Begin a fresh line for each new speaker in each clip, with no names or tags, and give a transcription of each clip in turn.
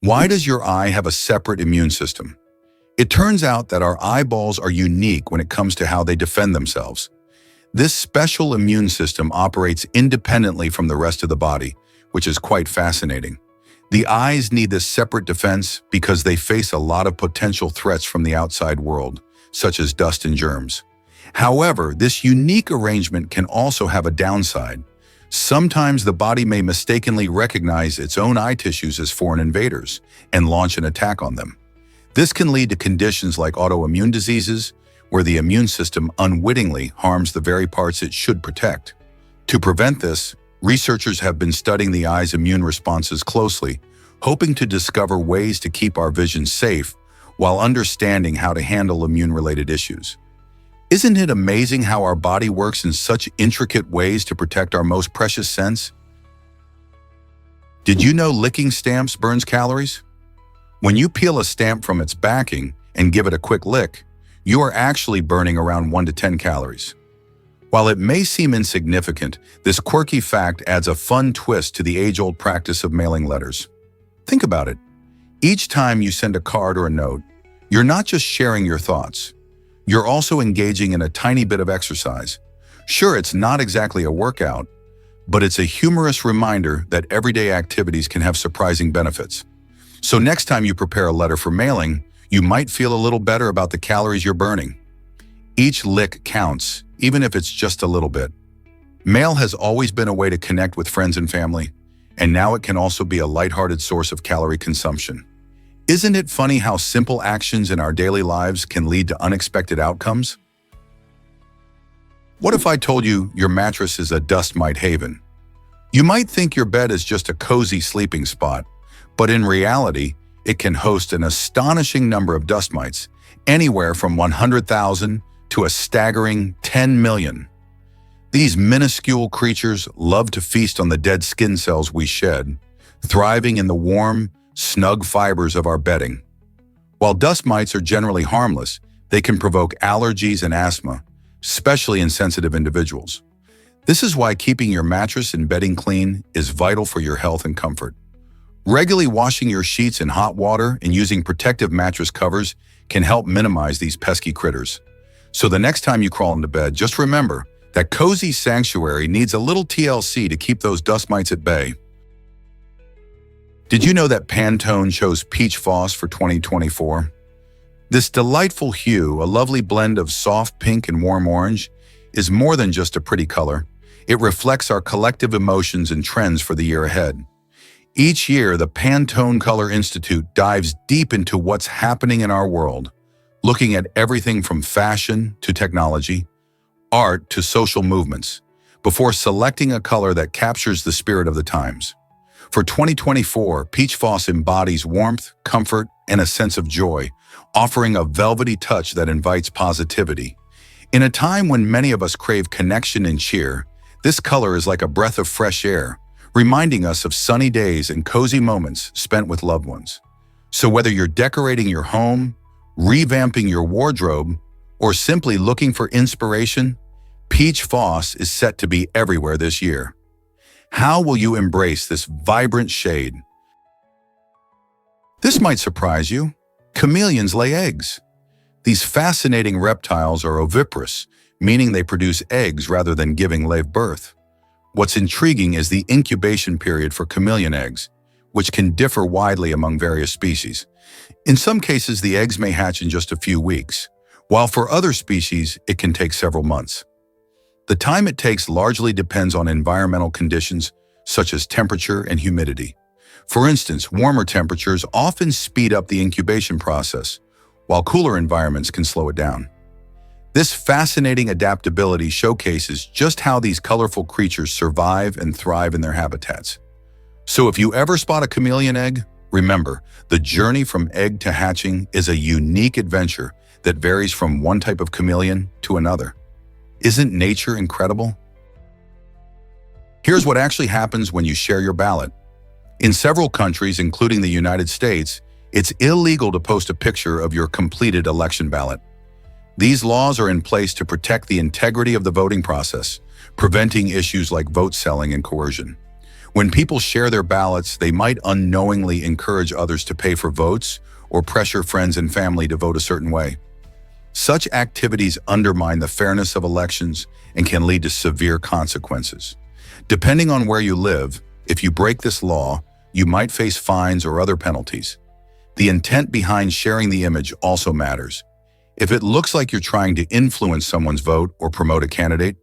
Why does your eye have a separate immune system? It turns out that our eyeballs are unique when it comes to how they defend themselves. This special immune system operates independently from the rest of the body, which is quite fascinating. The eyes need this separate defense because they face a lot of potential threats from the outside world, such as dust and germs. However, this unique arrangement can also have a downside. Sometimes the body may mistakenly recognize its own eye tissues as foreign invaders and launch an attack on them. This can lead to conditions like autoimmune diseases, where the immune system unwittingly harms the very parts it should protect. To prevent this, researchers have been studying the eye's immune responses closely, hoping to discover ways to keep our vision safe while understanding how to handle immune-related issues. Isn't it amazing how our body works in such intricate ways to protect our most precious sense? Did you know licking stamps burns calories? When you peel a stamp from its backing and give it a quick lick, you are actually burning around 1 to 10 calories. While it may seem insignificant, this quirky fact adds a fun twist to the age-old practice of mailing letters. Think about it. Each time you send a card or a note, you're not just sharing your thoughts. You're also engaging in a tiny bit of exercise. Sure, it's not exactly a workout, but it's a humorous reminder that everyday activities can have surprising benefits. So next time you prepare a letter for mailing, you might feel a little better about the calories you're burning. Each lick counts, even if it's just a little bit. Mail has always been a way to connect with friends and family, and now it can also be a lighthearted source of calorie consumption. Isn't it funny how simple actions in our daily lives can lead to unexpected outcomes? What if I told you your mattress is a dust mite haven? You might think your bed is just a cozy sleeping spot, but in reality, it can host an astonishing number of dust mites, anywhere from 100,000 to a staggering 10 million. These minuscule creatures love to feast on the dead skin cells we shed, thriving in the warm, snug fibers of our bedding. While dust mites are generally harmless, they can provoke allergies and asthma, especially in sensitive individuals. This is why keeping your mattress and bedding clean is vital for your health and comfort. Regularly washing your sheets in hot water and using protective mattress covers can help minimize these pesky critters. So the next time you crawl into bed, just remember that cozy sanctuary needs a little TLC to keep those dust mites at bay. Did you know that Pantone chose peach floss for 2024? This delightful hue, a lovely blend of soft pink and warm orange, is more than just a pretty color. It reflects our collective emotions and trends for the year ahead. Each year, the Pantone Color Institute dives deep into what's happening in our world, looking at everything from fashion to technology, art to social movements, before selecting a color that captures the spirit of the times. For 2024, Peach Floss embodies warmth, comfort, and a sense of joy, offering a velvety touch that invites positivity. In a time when many of us crave connection and cheer, this color is like a breath of fresh air, reminding us of sunny days and cozy moments spent with loved ones. So whether you're decorating your home, revamping your wardrobe, or simply looking for inspiration, Peach Floss is set to be everywhere this year. How will you embrace this vibrant shade? This might surprise you. Chameleons lay eggs. These fascinating reptiles are oviparous, meaning they produce eggs rather than giving live birth. What's intriguing is the incubation period for chameleon eggs, which can differ widely among various species. In some cases, the eggs may hatch in just a few weeks, while for other species, it can take several months. The time it takes largely depends on environmental conditions, such as temperature and humidity. For instance, warmer temperatures often speed up the incubation process, while cooler environments can slow it down. This fascinating adaptability showcases just how these colorful creatures survive and thrive in their habitats. So if you ever spot a chameleon egg, remember, the journey from egg to hatching is a unique adventure that varies from one type of chameleon to another. Isn't nature incredible? Here's what actually happens when you share your ballot. In several countries, including the United States, it's illegal to post a picture of your completed election ballot. These laws are in place to protect the integrity of the voting process, preventing issues like vote selling and coercion. When people share their ballots, they might unknowingly encourage others to pay for votes or pressure friends and family to vote a certain way. Such activities undermine the fairness of elections and can lead to severe consequences. Depending on where you live, if you break this law, you might face fines or other penalties. The intent behind sharing the image also matters. If it looks like you're trying to influence someone's vote or promote a candidate,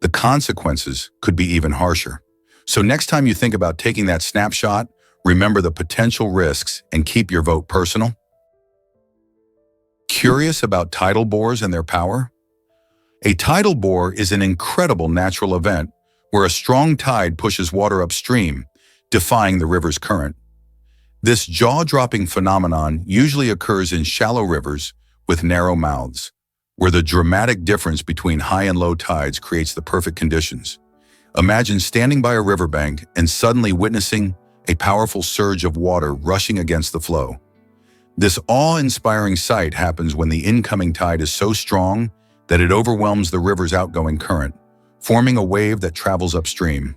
the consequences could be even harsher. So next time you think about taking that snapshot, remember the potential risks and keep your vote personal. Curious about tidal bores and their power? A tidal bore is an incredible natural event where a strong tide pushes water upstream, defying the river's current. This jaw-dropping phenomenon usually occurs in shallow rivers with narrow mouths, where the dramatic difference between high and low tides creates the perfect conditions. Imagine standing by a riverbank and suddenly witnessing a powerful surge of water rushing against the flow. This awe-inspiring sight happens when the incoming tide is so strong that it overwhelms the river's outgoing current, forming a wave that travels upstream.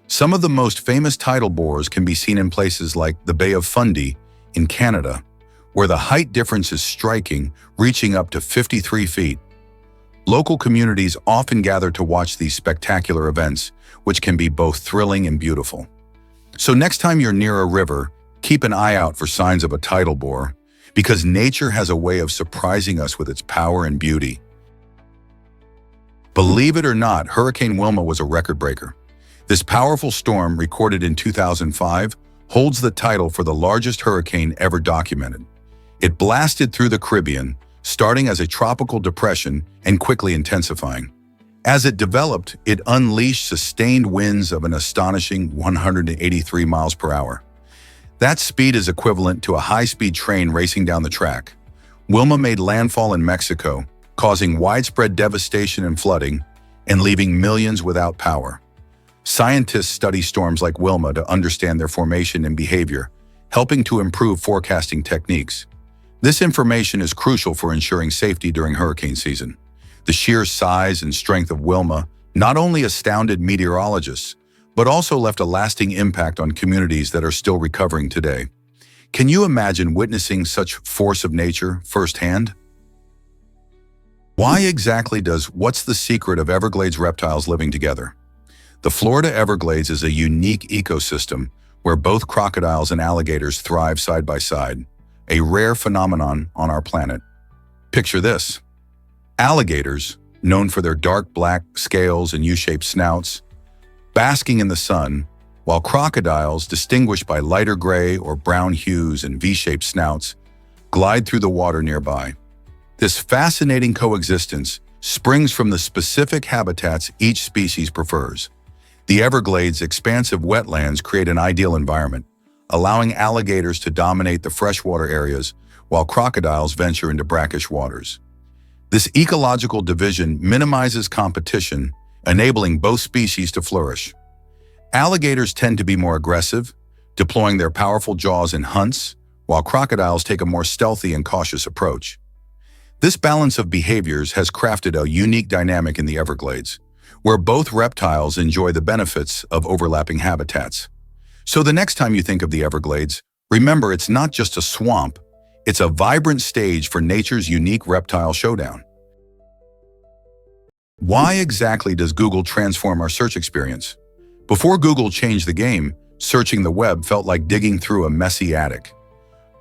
Some of the most famous tidal bores can be seen in places like the Bay of Fundy in Canada, where the height difference is striking, reaching up to 53 feet. Local communities often gather to watch these spectacular events, which can be both thrilling and beautiful. So next time you're near a river, keep an eye out for signs of a tidal bore, because nature has a way of surprising us with its power and beauty. Believe it or not, Hurricane Wilma was a record breaker. This powerful storm, recorded in 2005, holds the title for the largest hurricane ever documented. It blasted through the Caribbean, starting as a tropical depression and quickly intensifying. As it developed, it unleashed sustained winds of an astonishing 183 miles per hour. That speed is equivalent to a high-speed train racing down the track. Wilma made landfall in Mexico, causing widespread devastation and flooding, and leaving millions without power. Scientists study storms like Wilma to understand their formation and behavior, helping to improve forecasting techniques. This information is crucial for ensuring safety during hurricane season. The sheer size and strength of Wilma not only astounded meteorologists, but also left a lasting impact on communities that are still recovering today. Can you imagine witnessing such force of nature firsthand? Why exactly does what's the secret of Everglades reptiles living together? The Florida Everglades is a unique ecosystem where both crocodiles and alligators thrive side by side, a rare phenomenon on our planet. Picture this. Alligators, known for their dark black scales and U-shaped snouts, basking in the sun, while crocodiles, distinguished by lighter gray or brown hues and V-shaped snouts, glide through the water nearby. This fascinating coexistence springs from the specific habitats each species prefers. The Everglades' expansive wetlands create an ideal environment, allowing alligators to dominate the freshwater areas while crocodiles venture into brackish waters. This ecological division minimizes competition, enabling both species to flourish. Alligators tend to be more aggressive, deploying their powerful jaws in hunts, while crocodiles take a more stealthy and cautious approach. This balance of behaviors has crafted a unique dynamic in the Everglades, where both reptiles enjoy the benefits of overlapping habitats. So the next time you think of the Everglades, remember it's not just a swamp, it's a vibrant stage for nature's unique reptile showdown. Why exactly does Google transform our search experience? Before Google changed the game, searching the web felt like digging through a messy attic.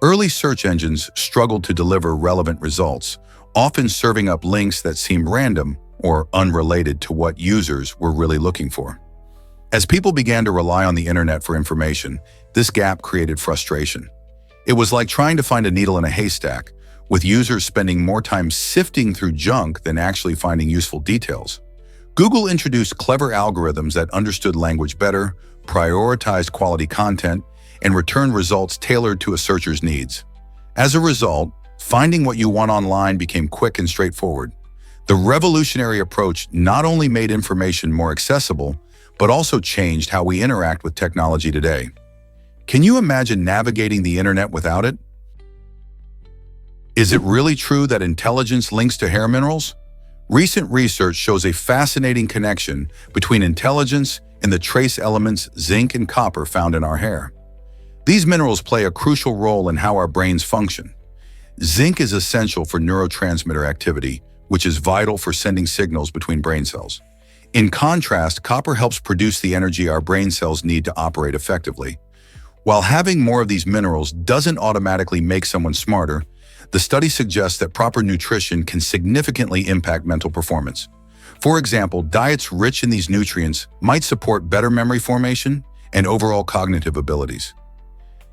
Early search engines struggled to deliver relevant results, often serving up links that seemed random or unrelated to what users were really looking for. As people began to rely on the internet for information, this gap created frustration. It was like trying to find a needle in a haystack, with users spending more time sifting through junk than actually finding useful details. Google introduced clever algorithms that understood language better, prioritized quality content, and returned results tailored to a searcher's needs. As a result, finding what you want online became quick and straightforward. The revolutionary approach not only made information more accessible, but also changed how we interact with technology today. Can you imagine navigating the internet without it? Is it really true that intelligence links to hair minerals? Recent research shows a fascinating connection between intelligence and the trace elements zinc and copper found in our hair. These minerals play a crucial role in how our brains function. Zinc is essential for neurotransmitter activity, which is vital for sending signals between brain cells. In contrast, copper helps produce the energy our brain cells need to operate effectively. While having more of these minerals doesn't automatically make someone smarter, the study suggests that proper nutrition can significantly impact mental performance. For example, diets rich in these nutrients might support better memory formation and overall cognitive abilities.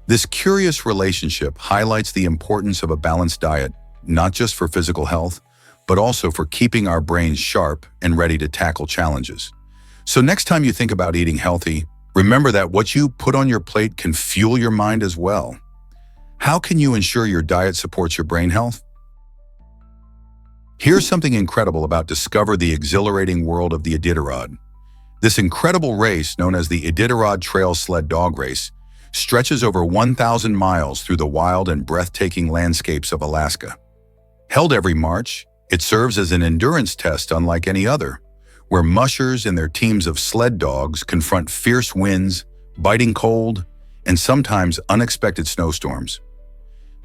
This curious relationship highlights the importance of a balanced diet, not just for physical health, but also for keeping our brains sharp and ready to tackle challenges. So next time you think about eating healthy, remember that what you put on your plate can fuel your mind as well. How can you ensure your diet supports your brain health? Here's something incredible about discover the exhilarating world of the Iditarod. This incredible race, known as the Iditarod Trail Sled Dog Race, stretches over 1,000 miles through the wild and breathtaking landscapes of Alaska. Held every March, it serves as an endurance test unlike any other, where mushers and their teams of sled dogs confront fierce winds, biting cold, and sometimes unexpected snowstorms.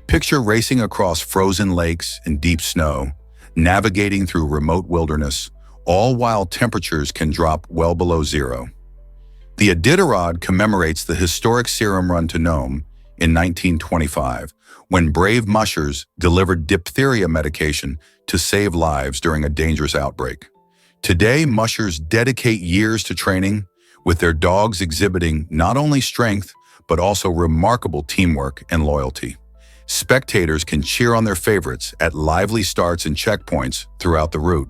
Picture racing across frozen lakes and deep snow, navigating through remote wilderness, all while temperatures can drop well below zero. The Iditarod commemorates the historic serum run to Nome in 1925, when brave mushers delivered diphtheria medication to save lives during a dangerous outbreak. Today, mushers dedicate years to training, with their dogs exhibiting not only strength, but also remarkable teamwork and loyalty. Spectators can cheer on their favorites at lively starts and checkpoints throughout the route.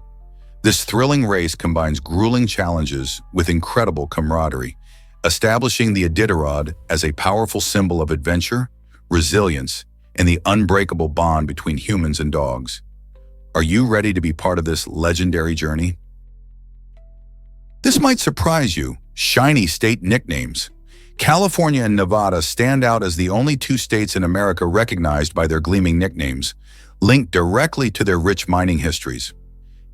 This thrilling race combines grueling challenges with incredible camaraderie, establishing the Iditarod as a powerful symbol of adventure, resilience, and the unbreakable bond between humans and dogs. Are you ready to be part of this legendary journey? This might surprise you: shiny state nicknames. California and Nevada stand out as the only two states in America recognized by their gleaming nicknames, linked directly to their rich mining histories.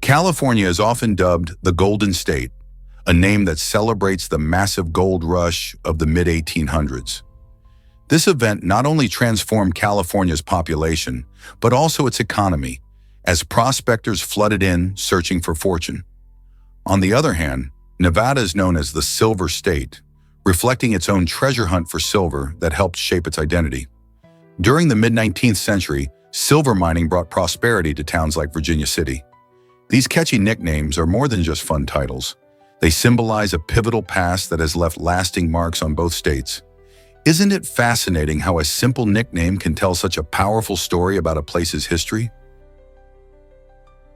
California is often dubbed the Golden State, a name that celebrates the massive gold rush of the mid-1800s. This event not only transformed California's population, but also its economy, as prospectors flooded in searching for fortune. On the other hand, Nevada is known as the Silver State, reflecting its own treasure hunt for silver that helped shape its identity. During the mid-19th century, silver mining brought prosperity to towns like Virginia City. These catchy nicknames are more than just fun titles. They symbolize a pivotal past that has left lasting marks on both states. Isn't it fascinating how a simple nickname can tell such a powerful story about a place's history?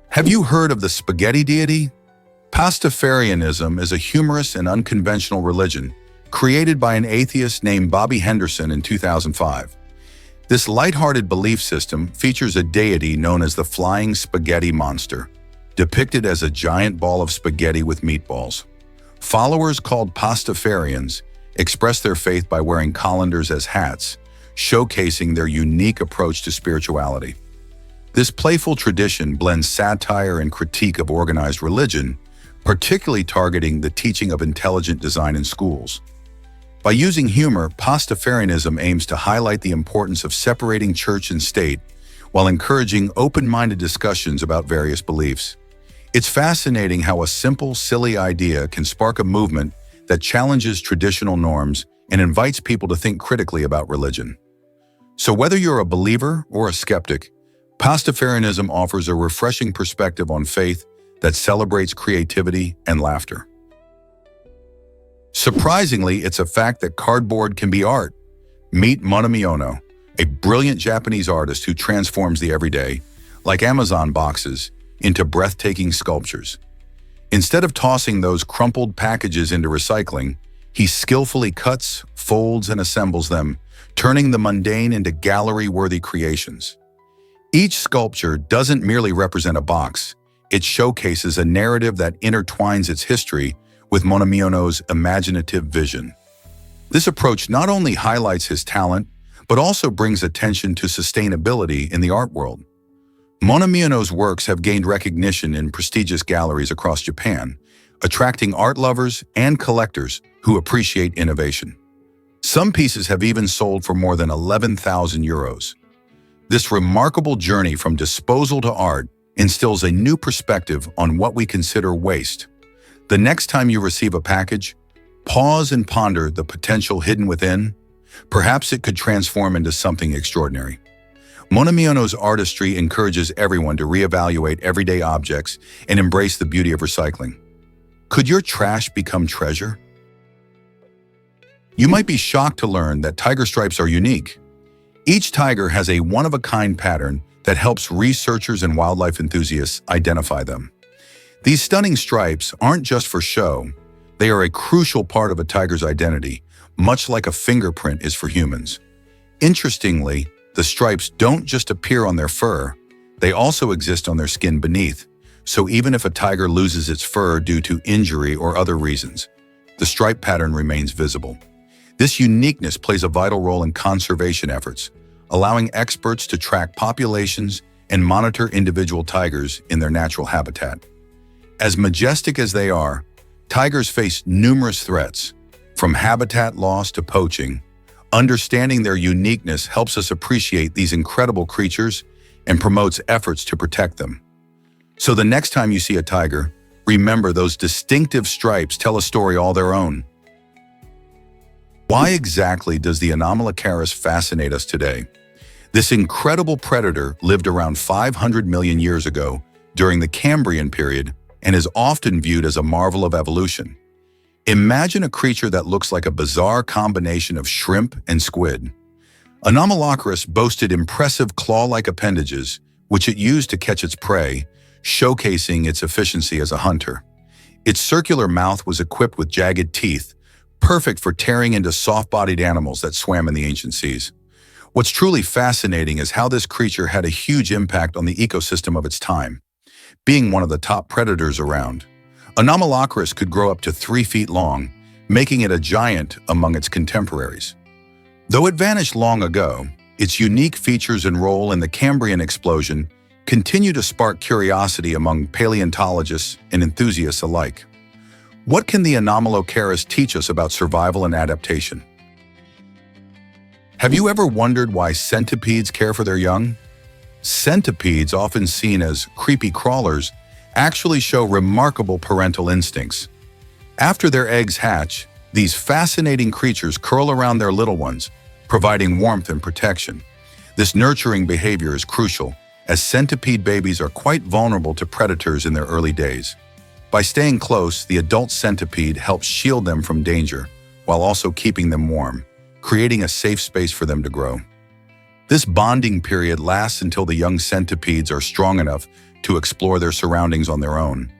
Have you heard of the spaghetti deity? Pastafarianism is a humorous and unconventional religion created by an atheist named Bobby Henderson in 2005. This lighthearted belief system features a deity known as the Flying Spaghetti Monster, depicted as a giant ball of spaghetti with meatballs. Followers called Pastafarians express their faith by wearing colanders as hats, showcasing their unique approach to spirituality. This playful tradition blends satire and critique of organized religion, particularly targeting the teaching of intelligent design in schools. By using humor, Pastafarianism aims to highlight the importance of separating church and state while encouraging open-minded discussions about various beliefs. It's fascinating how a simple, silly idea can spark a movement that challenges traditional norms and invites people to think critically about religion. So whether you're a believer or a skeptic, Pastafarianism offers a refreshing perspective on faith that celebrates creativity and laughter. Surprisingly, it's a fact that cardboard can be art. Meet Monomiono, a brilliant Japanese artist who transforms the everyday, like Amazon boxes, into breathtaking sculptures. Instead of tossing those crumpled packages into recycling, he skillfully cuts, folds, and assembles them, turning the mundane into gallery-worthy creations. Each sculpture doesn't merely represent a box, it showcases a narrative that intertwines its history with Monomiono's imaginative vision. This approach not only highlights his talent, but also brings attention to sustainability in the art world. Monomiono's works have gained recognition in prestigious galleries across Japan, attracting art lovers and collectors who appreciate innovation. Some pieces have even sold for more than 11,000 euros. This remarkable journey from disposal to art instills a new perspective on what we consider waste. The next time you receive a package, pause and ponder the potential hidden within. Perhaps it could transform into something extraordinary. Monamiono's artistry encourages everyone to reevaluate everyday objects and embrace the beauty of recycling. Could your trash become treasure? You might be shocked to learn that tiger stripes are unique. Each tiger has a one-of-a-kind pattern that helps researchers and wildlife enthusiasts identify them. These stunning stripes aren't just for show. They are a crucial part of a tiger's identity, much like a fingerprint is for humans. Interestingly, the stripes don't just appear on their fur, they also exist on their skin beneath. So even if a tiger loses its fur due to injury or other reasons, the stripe pattern remains visible. This uniqueness plays a vital role in conservation efforts, allowing experts to track populations and monitor individual tigers in their natural habitat. As majestic as they are, tigers face numerous threats, from habitat loss to poaching. Understanding their uniqueness helps us appreciate these incredible creatures and promotes efforts to protect them. So the next time you see a tiger, remember those distinctive stripes tell a story all their own. Why exactly does the Anomalocaris fascinate us today? This incredible predator lived around 500 million years ago during the Cambrian period and is often viewed as a marvel of evolution. Imagine a creature that looks like a bizarre combination of shrimp and squid. Anomalocaris boasted impressive claw-like appendages, which it used to catch its prey, showcasing its efficiency as a hunter. Its circular mouth was equipped with jagged teeth, perfect for tearing into soft-bodied animals that swam in the ancient seas. What's truly fascinating is how this creature had a huge impact on the ecosystem of its time. Being one of the top predators around, Anomalocaris could grow up to 3 feet long, making it a giant among its contemporaries. Though it vanished long ago, its unique features and role in the Cambrian explosion continue to spark curiosity among paleontologists and enthusiasts alike. What can the Anomalocaris teach us about survival and adaptation? Have you ever wondered why centipedes care for their young? Centipedes, often seen as creepy crawlers, actually show remarkable parental instincts. After their eggs hatch, these fascinating creatures curl around their little ones, providing warmth and protection. This nurturing behavior is crucial, as centipede babies are quite vulnerable to predators in their early days. By staying close, the adult centipede helps shield them from danger, while also keeping them warm, creating a safe space for them to grow. This bonding period lasts until the young centipedes are strong enough to explore their surroundings on their own.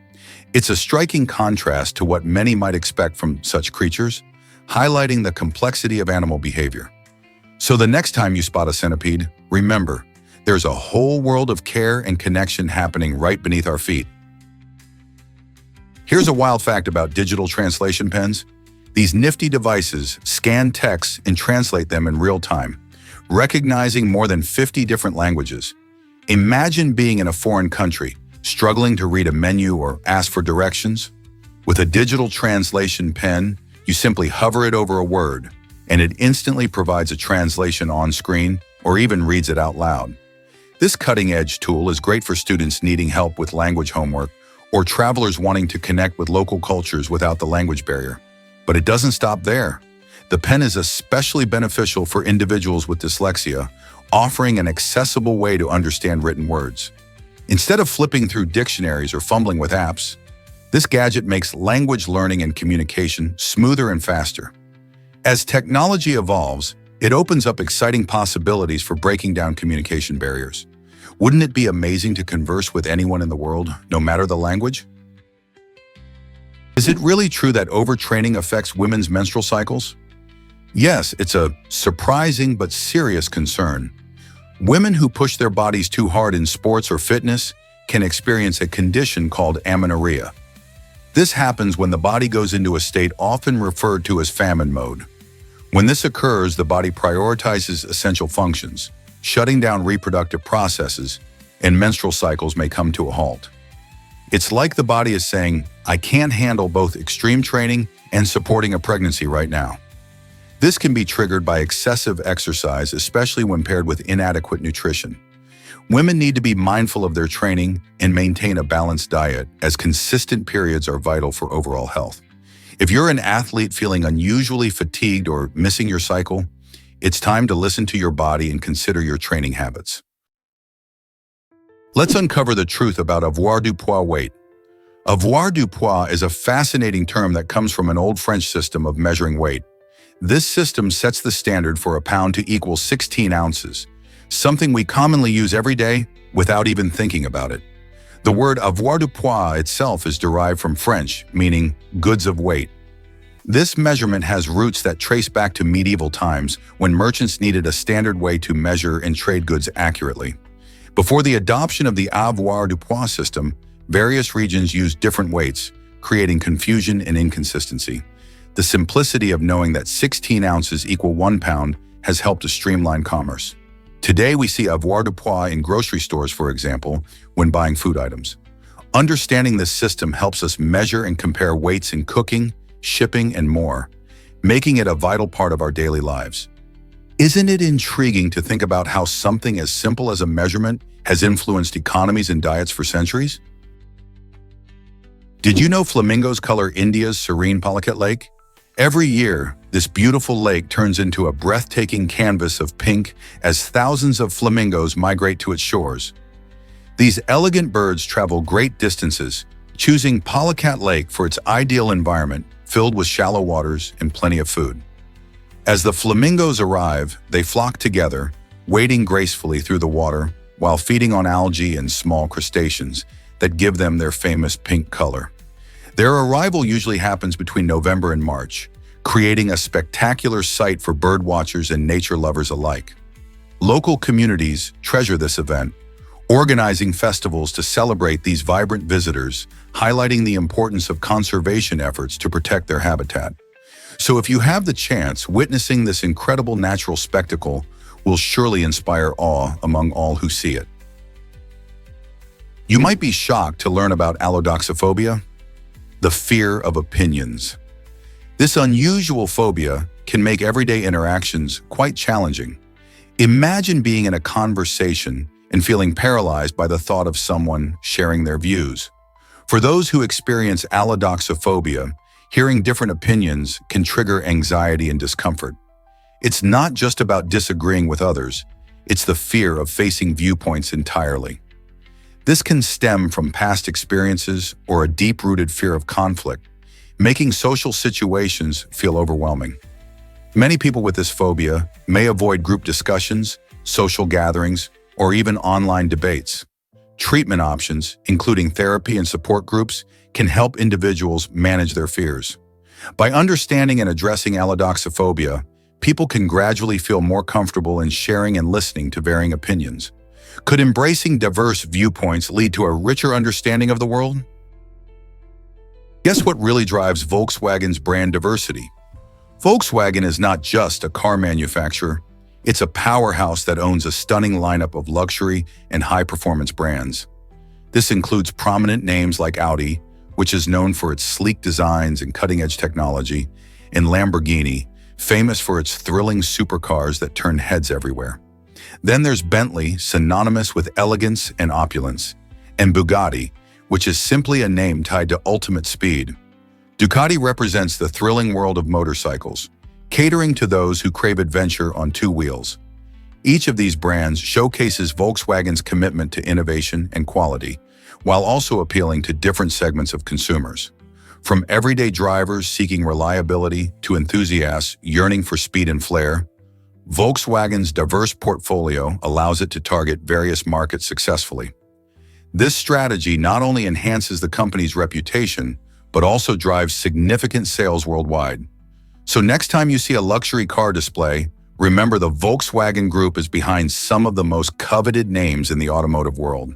It's a striking contrast to what many might expect from such creatures, highlighting the complexity of animal behavior. So the next time you spot a centipede, remember, there's a whole world of care and connection happening right beneath our feet. Here's a wild fact about digital translation pens. These nifty devices scan texts and translate them in real time, recognizing more than 50 different languages. Imagine being in a foreign country, struggling to read a menu or ask for directions. With a digital translation pen, you simply hover it over a word, and it instantly provides a translation on screen or even reads it out loud. This cutting-edge tool is great for students needing help with language homework or travelers wanting to connect with local cultures without the language barrier. But it doesn't stop there. The pen is especially beneficial for individuals with dyslexia, offering an accessible way to understand written words. Instead of flipping through dictionaries or fumbling with apps, this gadget makes language learning and communication smoother and faster. As technology evolves, it opens up exciting possibilities for breaking down communication barriers. Wouldn't it be amazing to converse with anyone in the world, no matter the language? Is it really true that overtraining affects women's menstrual cycles? Yes, it's a surprising but serious concern. Women who push their bodies too hard in sports or fitness can experience a condition called amenorrhea. This happens when the body goes into a state often referred to as famine mode. When this occurs, the body prioritizes essential functions, shutting down reproductive processes, and menstrual cycles may come to a halt. It's like the body is saying, I can't handle both extreme training and supporting a pregnancy right now. This can be triggered by excessive exercise, especially when paired with inadequate nutrition. Women need to be mindful of their training and maintain a balanced diet, as consistent periods are vital for overall health. If you're an athlete feeling unusually fatigued or missing your cycle, it's time to listen to your body and consider your training habits. Let's uncover the truth about avoirdupois weight. Avoirdupois is a fascinating term that comes from an old French system of measuring weight. This system sets the standard for a pound to equal 16 ounces, something we commonly use every day without even thinking about it. The word avoirdupois itself is derived from French, meaning goods of weight. This measurement has roots that trace back to medieval times when merchants needed a standard way to measure and trade goods accurately. Before the adoption of the avoirdupois system, various regions used different weights, creating confusion and inconsistency. The simplicity of knowing that 16 ounces equal 1 pound has helped to streamline commerce. Today, we see avoirdupois in grocery stores, for example, when buying food items. Understanding this system helps us measure and compare weights in cooking, shipping, and more, making it a vital part of our daily lives. Isn't it intriguing to think about how something as simple as a measurement has influenced economies and diets for centuries? Did you know flamingos color India's serene Palakat Lake? Every year, this beautiful lake turns into a breathtaking canvas of pink as thousands of flamingos migrate to its shores. These elegant birds travel great distances, choosing Palakat Lake for its ideal environment, filled with shallow waters and plenty of food. As the flamingos arrive, they flock together, wading gracefully through the water while feeding on algae and small crustaceans that give them their famous pink color. Their arrival usually happens between November and March, creating a spectacular sight for bird watchers and nature lovers alike. Local communities treasure this event, organizing festivals to celebrate these vibrant visitors, highlighting the importance of conservation efforts to protect their habitat. So if you have the chance, witnessing this incredible natural spectacle will surely inspire awe among all who see it. You might be shocked to learn about allodoxophobia, the fear of opinions. This unusual phobia can make everyday interactions quite challenging. Imagine being in a conversation and feeling paralyzed by the thought of someone sharing their views. For those who experience allodoxophobia, hearing different opinions can trigger anxiety and discomfort. It's not just about disagreeing with others, it's the fear of facing viewpoints entirely. This can stem from past experiences or a deep-rooted fear of conflict, making social situations feel overwhelming. Many people with this phobia may avoid group discussions, social gatherings, or even online debates. Treatment options, including therapy and support groups, can help individuals manage their fears. By understanding and addressing allodoxophobia, people can gradually feel more comfortable in sharing and listening to varying opinions. Could embracing diverse viewpoints lead to a richer understanding of the world? Guess what really drives Volkswagen's brand diversity? Volkswagen is not just a car manufacturer, it's a powerhouse that owns a stunning lineup of luxury and high-performance brands. This includes prominent names like Audi, which is known for its sleek designs and cutting-edge technology, and Lamborghini, famous for its thrilling supercars that turn heads everywhere. Then there's Bentley, synonymous with elegance and opulence, and Bugatti, which is simply a name tied to ultimate speed. Ducati represents the thrilling world of motorcycles, catering to those who crave adventure on two wheels. Each of these brands showcases Volkswagen's commitment to innovation and quality, while also appealing to different segments of consumers. From everyday drivers seeking reliability to enthusiasts yearning for speed and flair, Volkswagen's diverse portfolio allows it to target various markets successfully. This strategy not only enhances the company's reputation, but also drives significant sales worldwide. So next time you see a luxury car display, remember the Volkswagen Group is behind some of the most coveted names in the automotive world.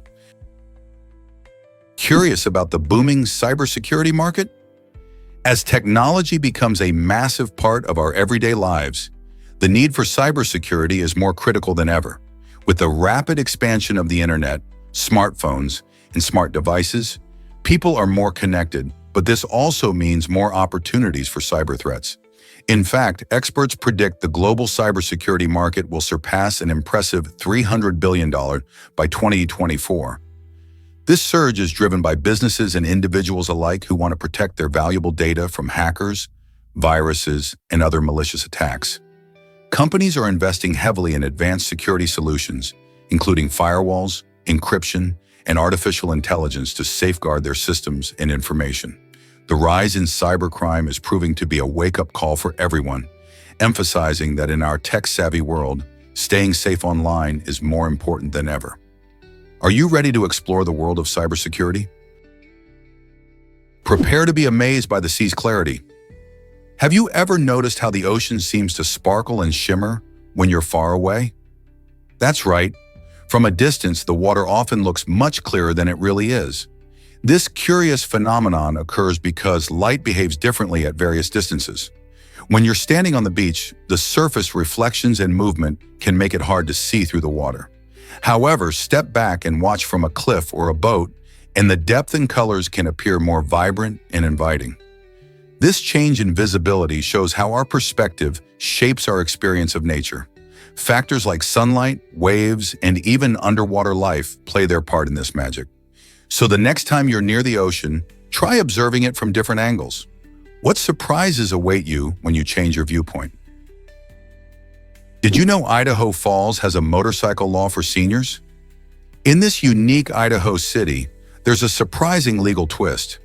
Curious about the booming cybersecurity market? As technology becomes a massive part of our everyday lives, the need for cybersecurity is more critical than ever. With the rapid expansion of the internet, smartphones, and smart devices, People are more connected, but this also means more opportunities for cyber threats. In fact, experts predict the global cybersecurity market will surpass an impressive $300 billion by 2024. This surge is driven by businesses and individuals alike who want to protect their valuable data from hackers, viruses, and other malicious attacks. Companies are investing heavily in advanced security solutions, including firewalls, encryption, and artificial intelligence to safeguard their systems and information. The rise in cybercrime is proving to be a wake-up call for everyone, emphasizing that in our tech-savvy world, staying safe online is more important than ever. Are you ready to explore the world of cybersecurity? Prepare to be amazed by the sea's clarity. Have you ever noticed how the ocean seems to sparkle and shimmer when you're far away? That's right. From a distance, the water often looks much clearer than it really is. This curious phenomenon occurs because light behaves differently at various distances. When you're standing on the beach, the surface reflections and movement can make it hard to see through the water. However, step back and watch from a cliff or a boat, and the depth and colors can appear more vibrant and inviting. This change in visibility shows how our perspective shapes our experience of nature. Factors like sunlight, waves, and even underwater life play their part in this magic. So the next time you're near the ocean, try observing it from different angles. What surprises await you when you change your viewpoint? Did you know Idaho Falls has a motorcycle law for seniors? In this unique Idaho city, there's a surprising legal twist.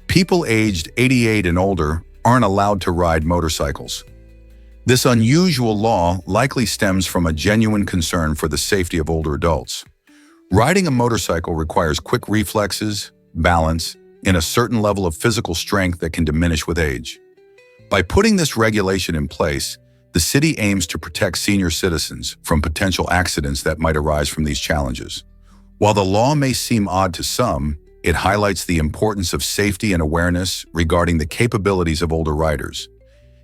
People aged 88 and older aren't allowed to ride motorcycles. This unusual law likely stems from a genuine concern for the safety of older adults. Riding a motorcycle requires quick reflexes, balance, and a certain level of physical strength that can diminish with age. By putting this regulation in place, the city aims to protect senior citizens from potential accidents that might arise from these challenges. While the law may seem odd to some, it highlights the importance of safety and awareness regarding the capabilities of older riders.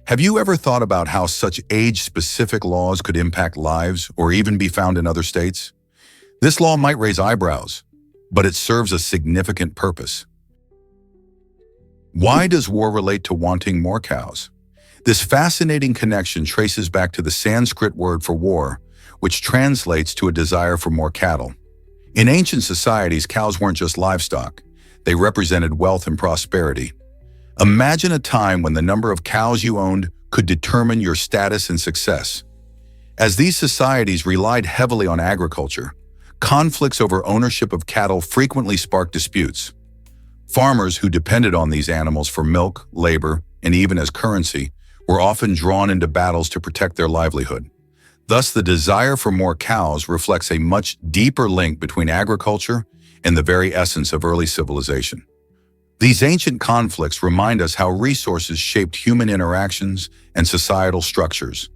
Have you ever thought about how such age-specific laws could impact lives or even be found in other states? This law might raise eyebrows, but it serves a significant purpose. Why does war relate to wanting more cows? This fascinating connection traces back to the Sanskrit word for war, which translates to a desire for more cattle. In ancient societies, cows weren't just livestock. They represented wealth and prosperity. Imagine a time when the number of cows you owned could determine your status and success. As these societies relied heavily on agriculture, conflicts over ownership of cattle frequently sparked disputes. Farmers who depended on these animals for milk, labor, and even as currency were often drawn into battles to protect their livelihood. Thus, the desire for more cows reflects a much deeper link between agriculture and the very essence of early civilization. These ancient conflicts remind us how resources shaped human interactions and societal structures,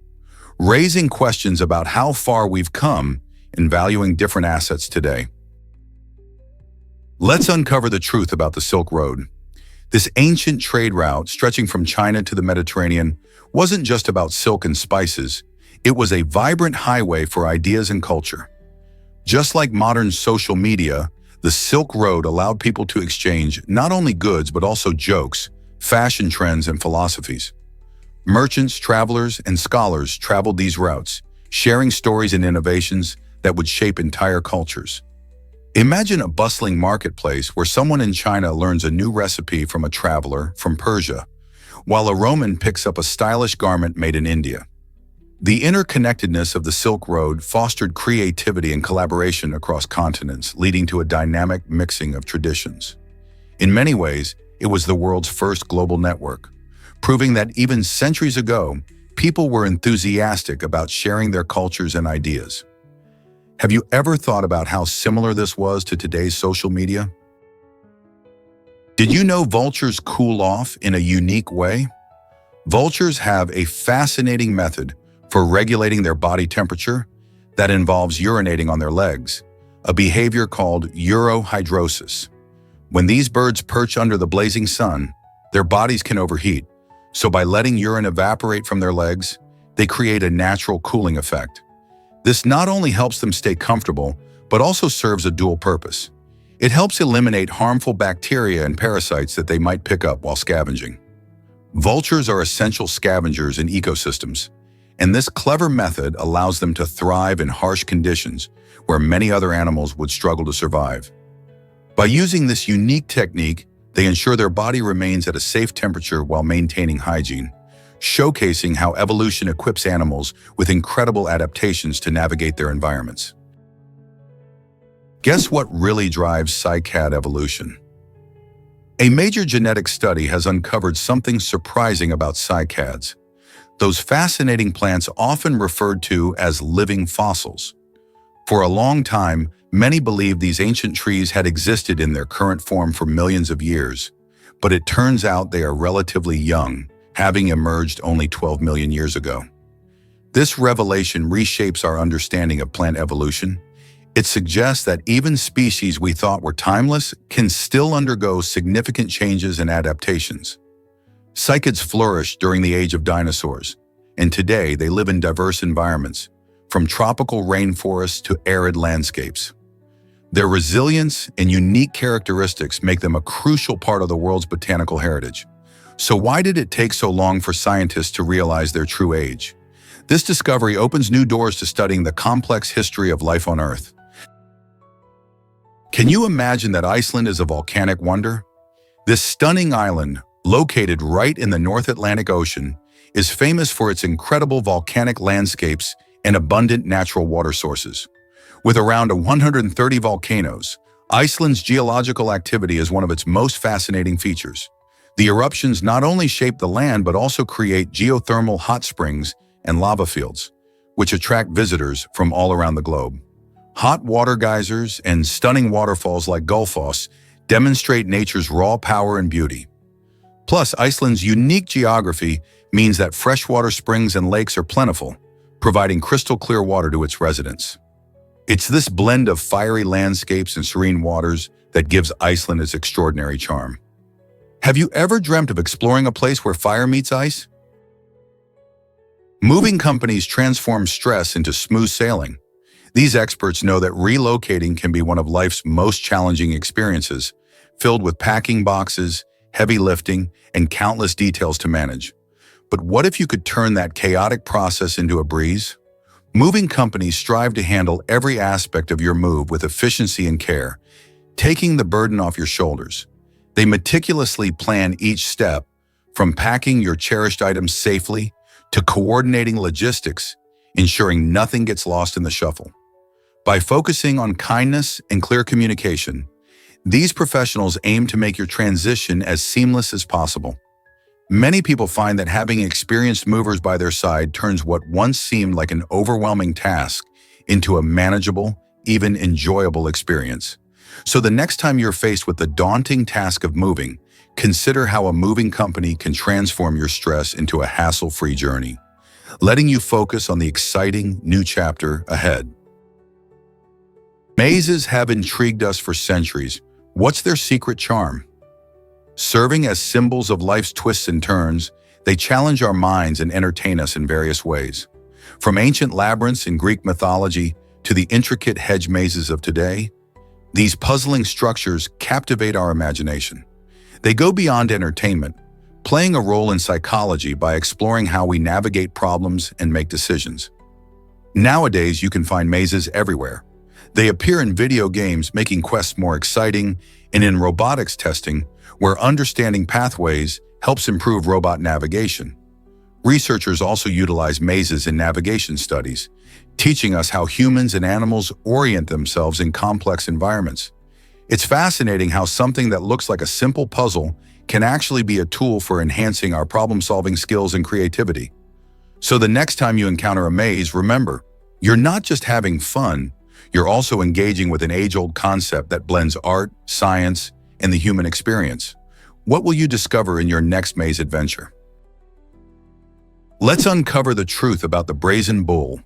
raising questions about how far we've come in valuing different assets today. Let's uncover the truth about the Silk Road. This ancient trade route stretching from China to the Mediterranean wasn't just about silk and spices. It was a vibrant highway for ideas and culture. Just like modern social media, the Silk Road allowed people to exchange not only goods but also jokes, fashion trends, and philosophies. Merchants, travelers, and scholars traveled these routes, sharing stories and innovations that would shape entire cultures. Imagine a bustling marketplace where someone in China learns a new recipe from a traveler from Persia, while a Roman picks up a stylish garment made in India. The interconnectedness of the Silk Road fostered creativity and collaboration across continents, leading to a dynamic mixing of traditions. In many ways, it was the world's first global network, proving that even centuries ago, people were enthusiastic about sharing their cultures and ideas. Have you ever thought about how similar this was to today's social media? Did you know vultures cool off in a unique way? Vultures have a fascinating method for regulating their body temperature that involves urinating on their legs, a behavior called urohydrosis. When these birds perch under the blazing sun, their bodies can overheat, so by letting urine evaporate from their legs, they create a natural cooling effect. This not only helps them stay comfortable, but also serves a dual purpose. It helps eliminate harmful bacteria and parasites that they might pick up while scavenging. Vultures are essential scavengers in ecosystems, and this clever method allows them to thrive in harsh conditions where many other animals would struggle to survive. By using this unique technique, they ensure their body remains at a safe temperature while maintaining hygiene, showcasing how evolution equips animals with incredible adaptations to navigate their environments. Guess what really drives cycad evolution? A major genetic study has uncovered something surprising about cycads, those fascinating plants often referred to as living fossils. For a long time, many believed these ancient trees had existed in their current form for millions of years, but it turns out they are relatively young, having emerged only 12 million years ago. This revelation reshapes our understanding of plant evolution. It suggests that even species we thought were timeless can still undergo significant changes and adaptations. Cycads flourished during the age of dinosaurs, and today they live in diverse environments, from tropical rainforests to arid landscapes. Their resilience and unique characteristics make them a crucial part of the world's botanical heritage. So why did it take so long for scientists to realize their true age? This discovery opens new doors to studying the complex history of life on Earth. Can you imagine that Iceland is a volcanic wonder? This stunning island, located right in the North Atlantic Ocean, is famous for its incredible volcanic landscapes and abundant natural water sources. With around 130 volcanoes, Iceland's geological activity is one of its most fascinating features. The eruptions not only shape the land but also create geothermal hot springs and lava fields, which attract visitors from all around the globe. Hot water geysers and stunning waterfalls like Gullfoss demonstrate nature's raw power and beauty. Plus, Iceland's unique geography means that freshwater springs and lakes are plentiful, providing crystal clear water to its residents. It's this blend of fiery landscapes and serene waters that gives Iceland its extraordinary charm. Have you ever dreamt of exploring a place where fire meets ice? Moving companies transform stress into smooth sailing. These experts know that relocating can be one of life's most challenging experiences, filled with packing boxes, heavy lifting, and countless details to manage. But what if you could turn that chaotic process into a breeze? Moving companies strive to handle every aspect of your move with efficiency and care, taking the burden off your shoulders. They meticulously plan each step, from packing your cherished items safely to coordinating logistics, ensuring nothing gets lost in the shuffle. By focusing on kindness and clear communication, these professionals aim to make your transition as seamless as possible. Many people find that having experienced movers by their side turns what once seemed like an overwhelming task into a manageable, even enjoyable experience. So the next time you're faced with the daunting task of moving, consider how a moving company can transform your stress into a hassle-free journey, letting you focus on the exciting new chapter ahead. Mazes have intrigued us for centuries. What's their secret charm? Serving as symbols of life's twists and turns, they challenge our minds and entertain us in various ways. From ancient labyrinths in Greek mythology to the intricate hedge mazes of today, these puzzling structures captivate our imagination. They go beyond entertainment, playing a role in psychology by exploring how we navigate problems and make decisions. Nowadays, you can find mazes everywhere. They appear in video games, making quests more exciting, and in robotics testing, where understanding pathways helps improve robot navigation. Researchers also utilize mazes in navigation studies, teaching us how humans and animals orient themselves in complex environments. It's fascinating how something that looks like a simple puzzle can actually be a tool for enhancing our problem-solving skills and creativity. So the next time you encounter a maze, remember, you're not just having fun, you're also engaging with an age-old concept that blends art, science, and the human experience. What will you discover in your next maze adventure? Let's uncover the truth about the brazen bull.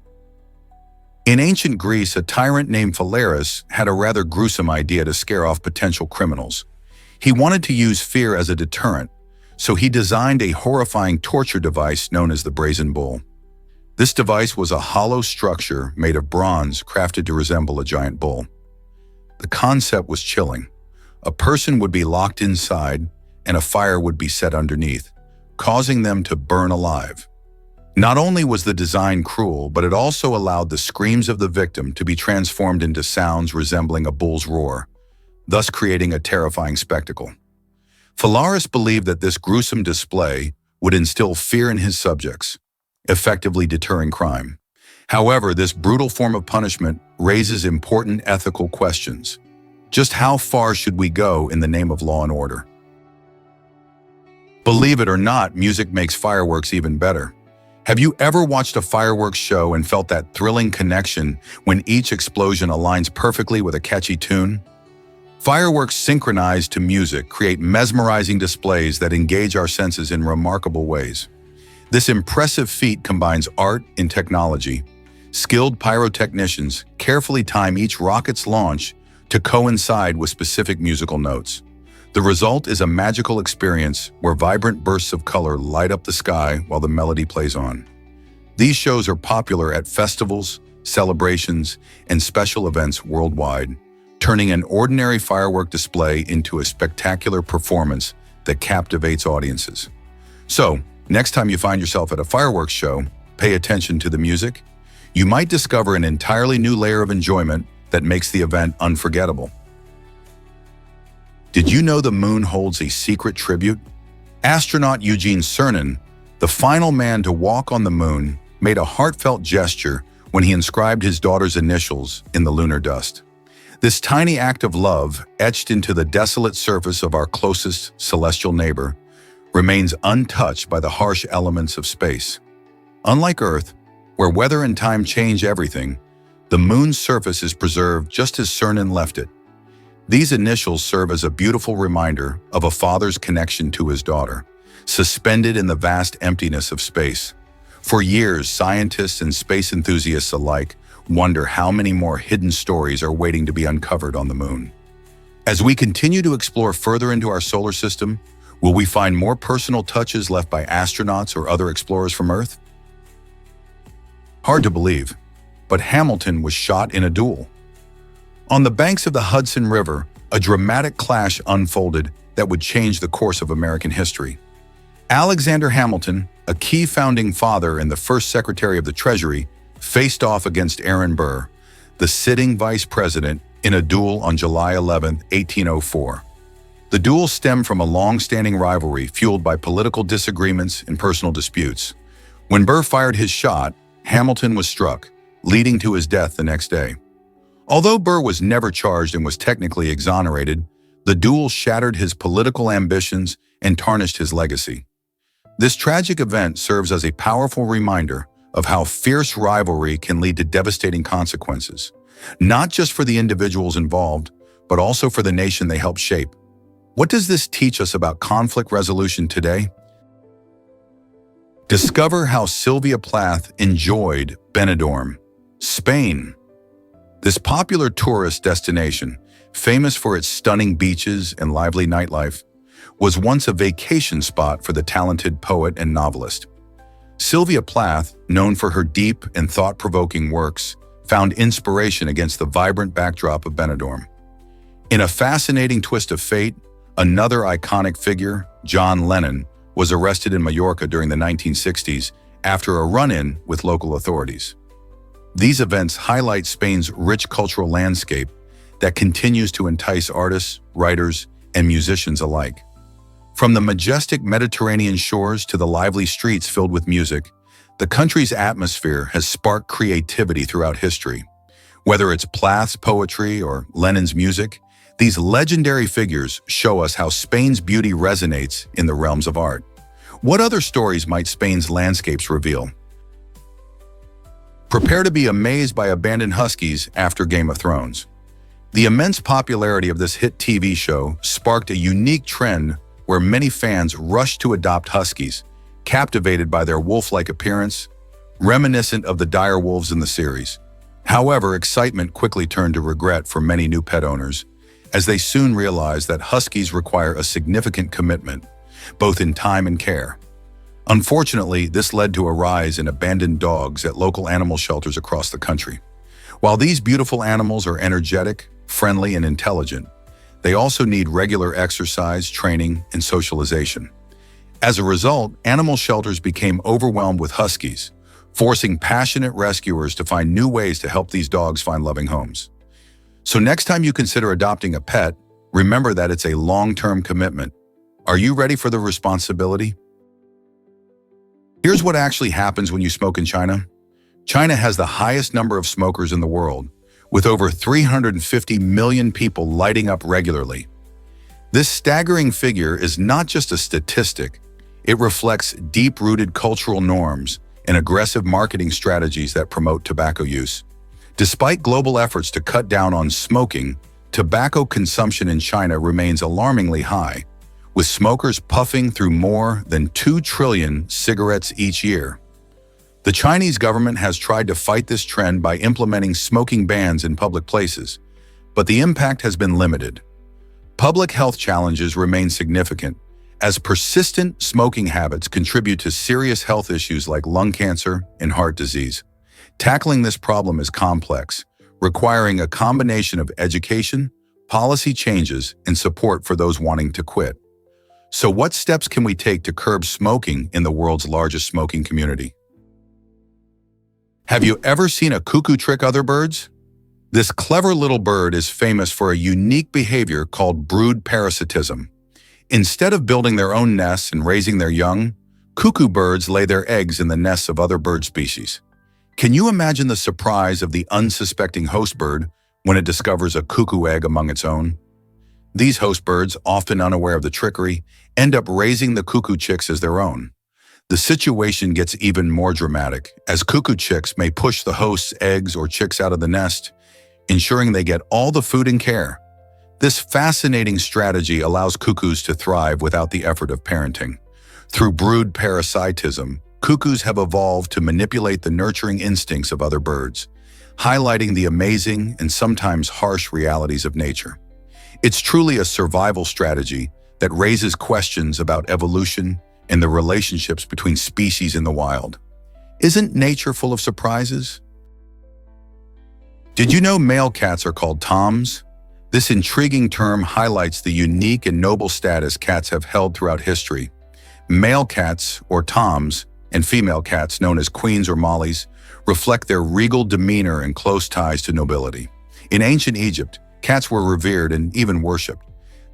In ancient Greece, a tyrant named Phalaris had a rather gruesome idea to scare off potential criminals. He wanted to use fear as a deterrent, so he designed a horrifying torture device known as the brazen bull. This device was a hollow structure made of bronze crafted to resemble a giant bull. The concept was chilling. A person would be locked inside, and a fire would be set underneath, causing them to burn alive. Not only was the design cruel, but it also allowed the screams of the victim to be transformed into sounds resembling a bull's roar, thus creating a terrifying spectacle. Phalaris believed that this gruesome display would instill fear in his subjects, effectively deterring crime. However, this brutal form of punishment raises important ethical questions. Just how far should we go in the name of law and order? Believe it or not, music makes fireworks even better. Have you ever watched a fireworks show and felt that thrilling connection when each explosion aligns perfectly with a catchy tune? Fireworks synchronized to music create mesmerizing displays that engage our senses in remarkable ways. This impressive feat combines art and technology. Skilled pyrotechnicians carefully time each rocket's launch to coincide with specific musical notes. The result is a magical experience where vibrant bursts of color light up the sky while the melody plays on. These shows are popular at festivals, celebrations, and special events worldwide, turning an ordinary firework display into a spectacular performance that captivates audiences. So, next time you find yourself at a fireworks show, pay attention to the music. You might discover an entirely new layer of enjoyment that makes the event unforgettable. Did you know the moon holds a secret tribute? Astronaut Eugene Cernan, the final man to walk on the moon, made a heartfelt gesture when he inscribed his daughter's initials in the lunar dust. This tiny act of love, etched into the desolate surface of our closest celestial neighbor, remains untouched by the harsh elements of space. Unlike Earth, where weather and time change everything, the moon's surface is preserved just as Cernan left it. These initials serve as a beautiful reminder of a father's connection to his daughter, suspended in the vast emptiness of space. For years, scientists and space enthusiasts alike wonder how many more hidden stories are waiting to be uncovered on the moon. As we continue to explore further into our solar system, will we find more personal touches left by astronauts or other explorers from Earth? Hard to believe, but Hamilton was shot in a duel. On the banks of the Hudson River, a dramatic clash unfolded that would change the course of American history. Alexander Hamilton, a key founding father and the first Secretary of the Treasury, faced off against Aaron Burr, the sitting vice president, in a duel on July 11, 1804. The duel stemmed from a long-standing rivalry fueled by political disagreements and personal disputes. When Burr fired his shot, Hamilton was struck, leading to his death the next day. Although Burr was never charged and was technically exonerated, the duel shattered his political ambitions and tarnished his legacy. This tragic event serves as a powerful reminder of how fierce rivalry can lead to devastating consequences, not just for the individuals involved, but also for the nation they helped shape. What does this teach us about conflict resolution today? Discover how Sylvia Plath enjoyed Benidorm, Spain. This popular tourist destination, famous for its stunning beaches and lively nightlife, was once a vacation spot for the talented poet and novelist. Sylvia Plath, known for her deep and thought-provoking works, found inspiration against the vibrant backdrop of Benidorm. In a fascinating twist of fate, another iconic figure, John Lennon, was arrested in Mallorca during the 1960s after a run-in with local authorities. These events highlight Spain's rich cultural landscape that continues to entice artists, writers, and musicians alike. From the majestic Mediterranean shores to the lively streets filled with music, the country's atmosphere has sparked creativity throughout history. Whether it's Plath's poetry or Lennon's music, these legendary figures show us how Spain's beauty resonates in the realms of art. What other stories might Spain's landscapes reveal? Prepare to be amazed by abandoned huskies after Game of Thrones. The immense popularity of this hit TV show sparked a unique trend where many fans rushed to adopt huskies, captivated by their wolf-like appearance, reminiscent of the dire wolves in the series. However, excitement quickly turned to regret for many new pet owners, as they soon realized that huskies require a significant commitment, both in time and care. Unfortunately, this led to a rise in abandoned dogs at local animal shelters across the country. While these beautiful animals are energetic, friendly, and intelligent. They also need regular exercise, training, and socialization. As a result, animal shelters became overwhelmed with huskies, forcing passionate rescuers to find new ways to help these dogs find loving homes. So next time you consider adopting a pet, remember that it's a long-term commitment. Are you ready for the responsibility? Here's what actually happens when you smoke in China. China has the highest number of smokers in the world, with over 350 million people lighting up regularly. This staggering figure is not just a statistic. It reflects deep-rooted cultural norms and aggressive marketing strategies that promote tobacco use. Despite global efforts to cut down on smoking, tobacco consumption in China remains alarmingly high, with smokers puffing through more than 2 trillion cigarettes each year. The Chinese government has tried to fight this trend by implementing smoking bans in public places, but the impact has been limited. Public health challenges remain significant, as persistent smoking habits contribute to serious health issues like lung cancer and heart disease. Tackling this problem is complex, requiring a combination of education, policy changes, and support for those wanting to quit. So what steps can we take to curb smoking in the world's largest smoking community? Have you ever seen a cuckoo trick other birds? This clever little bird is famous for a unique behavior called brood parasitism. Instead of building their own nests and raising their young, cuckoo birds lay their eggs in the nests of other bird species. Can you imagine the surprise of the unsuspecting host bird when it discovers a cuckoo egg among its own? These host birds, often unaware of the trickery, end up raising the cuckoo chicks as their own. The situation gets even more dramatic, as cuckoo chicks may push the host's eggs or chicks out of the nest, ensuring they get all the food and care. This fascinating strategy allows cuckoos to thrive without the effort of parenting. Through brood parasitism, cuckoos have evolved to manipulate the nurturing instincts of other birds, highlighting the amazing and sometimes harsh realities of nature. It's truly a survival strategy that raises questions about evolution and the relationships between species in the wild. Isn't nature full of surprises? Did you know male cats are called toms? This intriguing term highlights the unique and noble status cats have held throughout history. Male cats, or toms, and female cats, known as queens or mollies, reflect their regal demeanor and close ties to nobility. In ancient Egypt, cats were revered and even worshipped.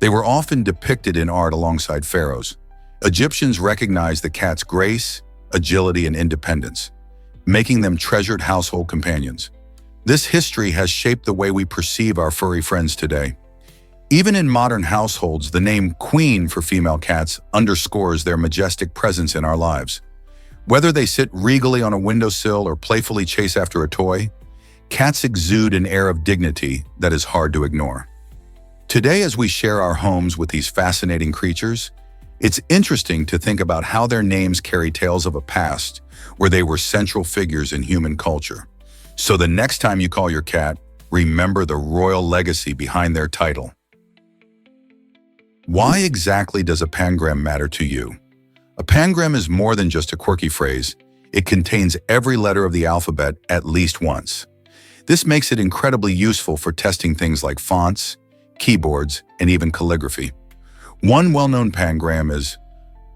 They were often depicted in art alongside pharaohs. Egyptians recognized the cat's grace, agility, and independence, making them treasured household companions. This history has shaped the way we perceive our furry friends today. Even in modern households, the name queen for female cats underscores their majestic presence in our lives. Whether they sit regally on a windowsill or playfully chase after a toy, cats exude an air of dignity that is hard to ignore. Today, as we share our homes with these fascinating creatures, it's interesting to think about how their names carry tales of a past where they were central figures in human culture. So the next time you call your cat, remember the royal legacy behind their title. Why exactly does a pangram matter to you? A pangram is more than just a quirky phrase. It contains every letter of the alphabet at least once. This makes it incredibly useful for testing things like fonts, keyboards, and even calligraphy. One well-known pangram is,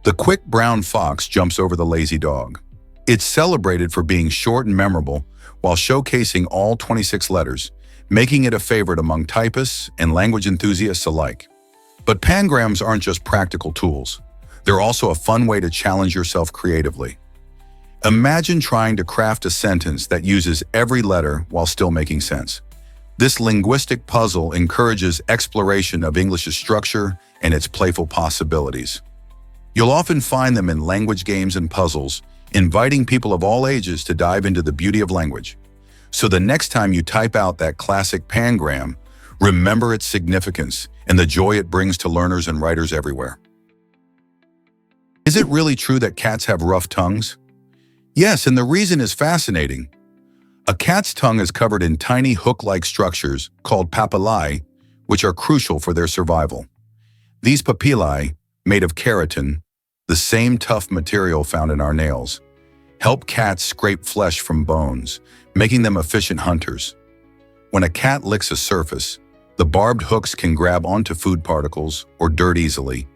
"The quick brown fox jumps over the lazy dog." It's celebrated for being short and memorable while showcasing all 26 letters, making it a favorite among typists and language enthusiasts alike. But pangrams aren't just practical tools. They're also a fun way to challenge yourself creatively. Imagine trying to craft a sentence that uses every letter while still making sense. This linguistic puzzle encourages exploration of English's structure and its playful possibilities. You'll often find them in language games and puzzles, inviting people of all ages to dive into the beauty of language. So the next time you type out that classic pangram, remember its significance and the joy it brings to learners and writers everywhere. Is it really true that cats have rough tongues? Yes, and the reason is fascinating. A cat's tongue is covered in tiny hook-like structures called papillae, which are crucial for their survival. These papillae, made of keratin, the same tough material found in our nails, help cats scrape flesh from bones, making them efficient hunters. When a cat licks a surface, The barbed hooks can grab onto food particles or dirt easily,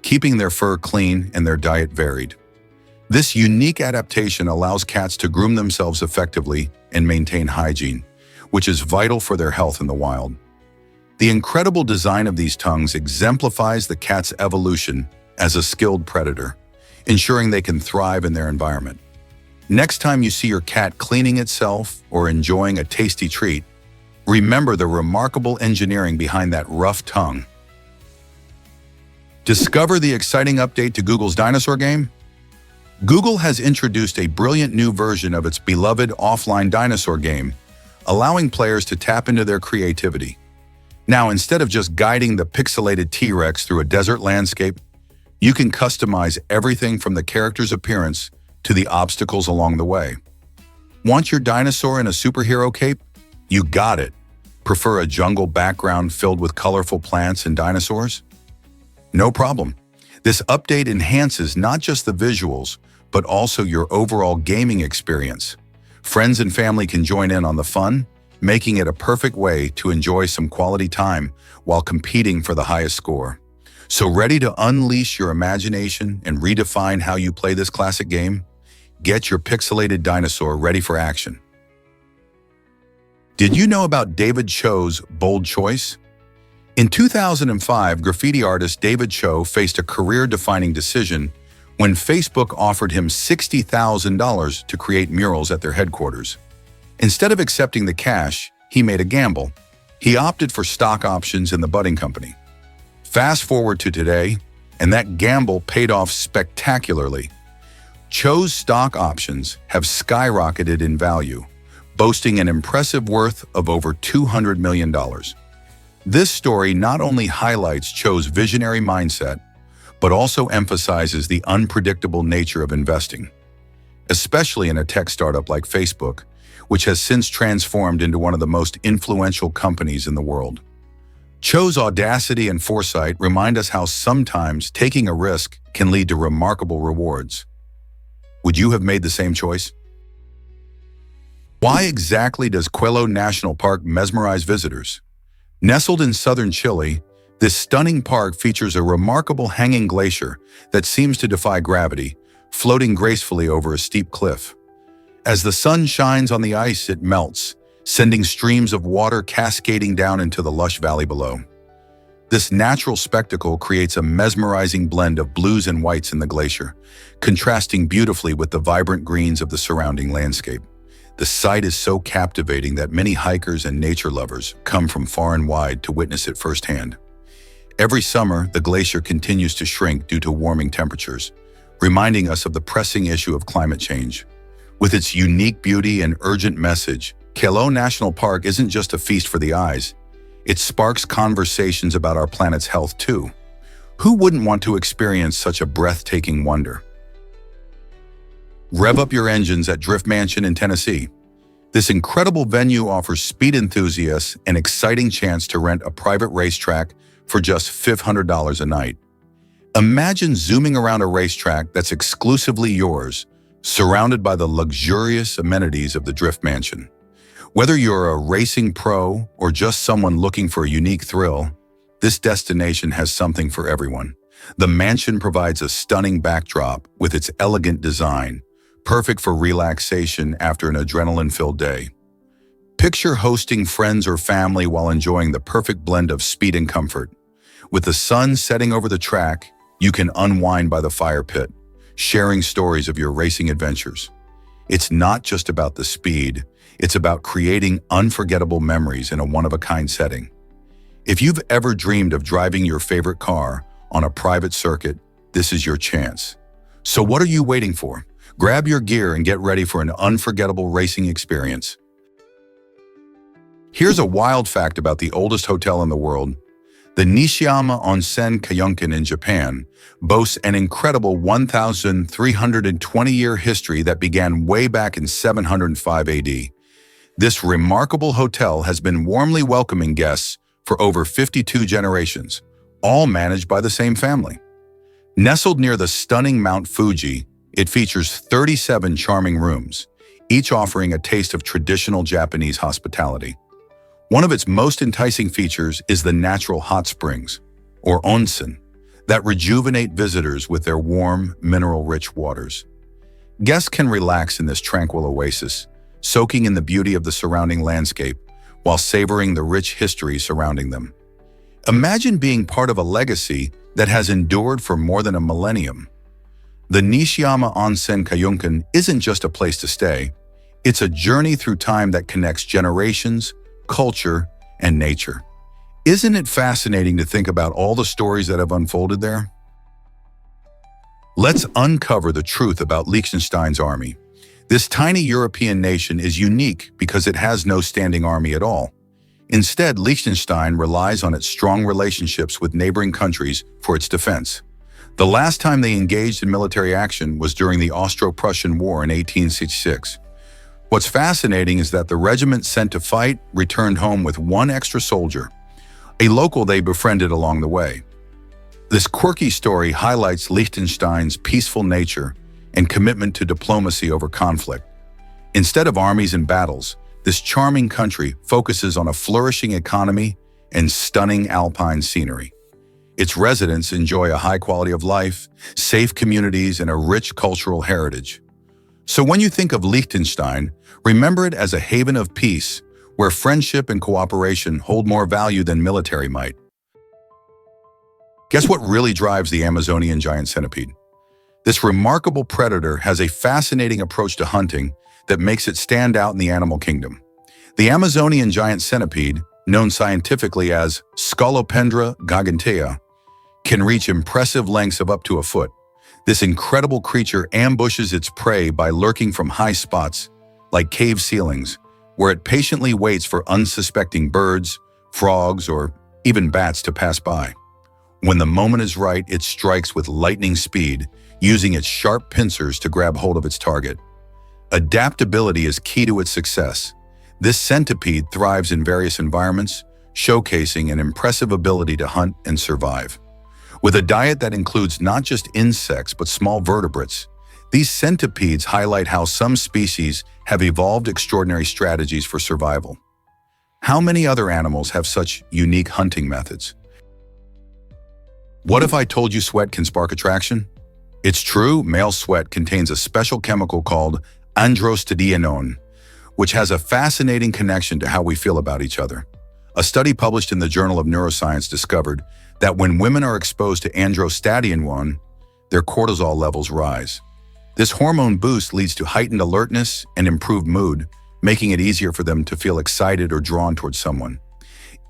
keeping their fur clean and their diet varied. This unique adaptation allows cats to groom themselves effectively and maintain hygiene, which is vital for their health in the wild. The incredible design of these tongues exemplifies the cat's evolution as a skilled predator, ensuring they can thrive in their environment. Next time you see your cat cleaning itself or enjoying a tasty treat, remember the remarkable engineering behind that rough tongue. Discover the exciting update to Google's dinosaur game? Google has introduced a brilliant new version of its beloved offline dinosaur game, allowing players to tap into their creativity. Now, instead of just guiding the pixelated T-Rex through a desert landscape, you can customize everything from the character's appearance to the obstacles along the way. Want your dinosaur in a superhero cape? You got it. Prefer a jungle background filled with colorful plants and dinosaurs? No problem. This update enhances not just the visuals, but also your overall gaming experience. Friends and family can join in on the fun, making it a perfect way to enjoy some quality time while competing for the highest score. So ready to unleash your imagination and redefine how you play this classic game? Get your pixelated dinosaur ready for action. Did you know about David Cho's bold choice? In 2005, graffiti artist David Cho faced a career-defining decision when Facebook offered him $60,000 to create murals at their headquarters. Instead of accepting the cash, he made a gamble. He opted for stock options in the budding company. Fast forward to today, and that gamble paid off spectacularly. Cho's stock options have skyrocketed in value, boasting an impressive worth of over $200 million. This story not only highlights Cho's visionary mindset, but also emphasizes the unpredictable nature of investing, especially in a tech startup like Facebook, which has since transformed into one of the most influential companies in the world. Cho's audacity and foresight remind us how sometimes taking a risk can lead to remarkable rewards. Would you have made the same choice? Why exactly does Quello National Park mesmerize visitors? Nestled in southern Chile, this stunning park features a remarkable hanging glacier that seems to defy gravity, floating gracefully over a steep cliff. As the sun shines on the ice, it melts, sending streams of water cascading down into the lush valley below. This natural spectacle creates a mesmerizing blend of blues and whites in the glacier, contrasting beautifully with the vibrant greens of the surrounding landscape. The sight is so captivating that many hikers and nature lovers come from far and wide to witness it firsthand. Every summer, the glacier continues to shrink due to warming temperatures, reminding us of the pressing issue of climate change. With its unique beauty and urgent message, Quello National Park isn't just a feast for the eyes. It sparks conversations about our planet's health too. Who wouldn't want to experience such a breathtaking wonder? Rev up your engines at Drift Mansion in Tennessee. This incredible venue offers speed enthusiasts an exciting chance to rent a private racetrack for just $500 a night. Imagine zooming around a racetrack that's exclusively yours, surrounded by the luxurious amenities of the Drift Mansion. Whether you're a racing pro or just someone looking for a unique thrill, this destination has something for everyone. The mansion provides a stunning backdrop with its elegant design, perfect for relaxation after an adrenaline-filled day. Picture hosting friends or family while enjoying the perfect blend of speed and comfort. With the sun setting over the track, you can unwind by the fire pit, sharing stories of your racing adventures. It's not just about the speed, it's about creating unforgettable memories in a one-of-a-kind setting. If you've ever dreamed of driving your favorite car on a private circuit, this is your chance. So what are you waiting for? Grab your gear and get ready for an unforgettable racing experience. Here's a wild fact about the oldest hotel in the world. The Nishiyama Onsen Kyokan in Japan boasts an incredible 1,320-year history that began way back in 705 AD. This remarkable hotel has been warmly welcoming guests for over 52 generations, all managed by the same family. Nestled near the stunning Mount Fuji, it features 37 charming rooms, each offering a taste of traditional Japanese hospitality. One of its most enticing features is the natural hot springs, or onsen, that rejuvenate visitors with their warm, mineral-rich waters. Guests can relax in this tranquil oasis, soaking in the beauty of the surrounding landscape while savoring the rich history surrounding them. Imagine being part of a legacy that has endured for more than a millennium. The Nishiyama Onsen Kyokan isn't just a place to stay, it's a journey through time that connects generations, culture, and nature. Isn't it fascinating to think about all the stories that have unfolded there? Let's uncover the truth about Liechtenstein's army. This tiny European nation is unique because it has no standing army at all. Instead, Liechtenstein relies on its strong relationships with neighboring countries for its defense. The last time they engaged in military action was during the Austro-Prussian War in 1866. What's fascinating is that the regiment sent to fight returned home with one extra soldier, a local they befriended along the way. This quirky story highlights Liechtenstein's peaceful nature and commitment to diplomacy over conflict. Instead of armies and battles, this charming country focuses on a flourishing economy and stunning alpine scenery. Its residents enjoy a high quality of life, safe communities, and a rich cultural heritage. So when you think of Liechtenstein, remember it as a haven of peace, where friendship and cooperation hold more value than military might. Guess what really drives the Amazonian giant centipede? This remarkable predator has a fascinating approach to hunting that makes it stand out in the animal kingdom. The Amazonian giant centipede, known scientifically as Scolopendra gigantea, can reach impressive lengths of up to a foot. This incredible creature ambushes its prey by lurking from high spots, like cave ceilings, where it patiently waits for unsuspecting birds, frogs, or even bats to pass by. When the moment is right, it strikes with lightning speed, using its sharp pincers to grab hold of its target. Adaptability is key to its success. This centipede thrives in various environments, showcasing an impressive ability to hunt and survive. With a diet that includes not just insects but small vertebrates, these centipedes highlight how some species have evolved extraordinary strategies for survival. How many other animals have such unique hunting methods? What if I told you sweat can spark attraction? It's true, male sweat contains a special chemical called androstenedione, which has a fascinating connection to how we feel about each other. A study published in the Journal of Neuroscience discovered that when women are exposed to androstenedione, their cortisol levels rise. This hormone boost leads to heightened alertness and improved mood, making it easier for them to feel excited or drawn towards someone.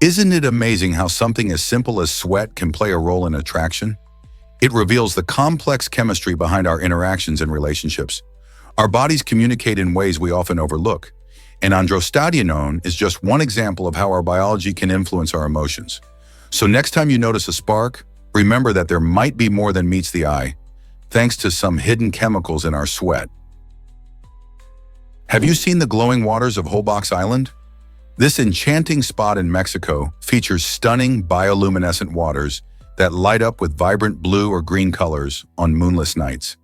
Isn't it amazing how something as simple as sweat can play a role in attraction? It reveals the complex chemistry behind our interactions and relationships. Our bodies communicate in ways we often overlook, and androstenedione is just one example of how our biology can influence our emotions. So next time you notice a spark, remember that there might be more than meets the eye, thanks to some hidden chemicals in our sweat. Have you seen the glowing waters of Holbox Island? This enchanting spot in Mexico features stunning bioluminescent waters that light up with vibrant blue or green colors on moonless nights.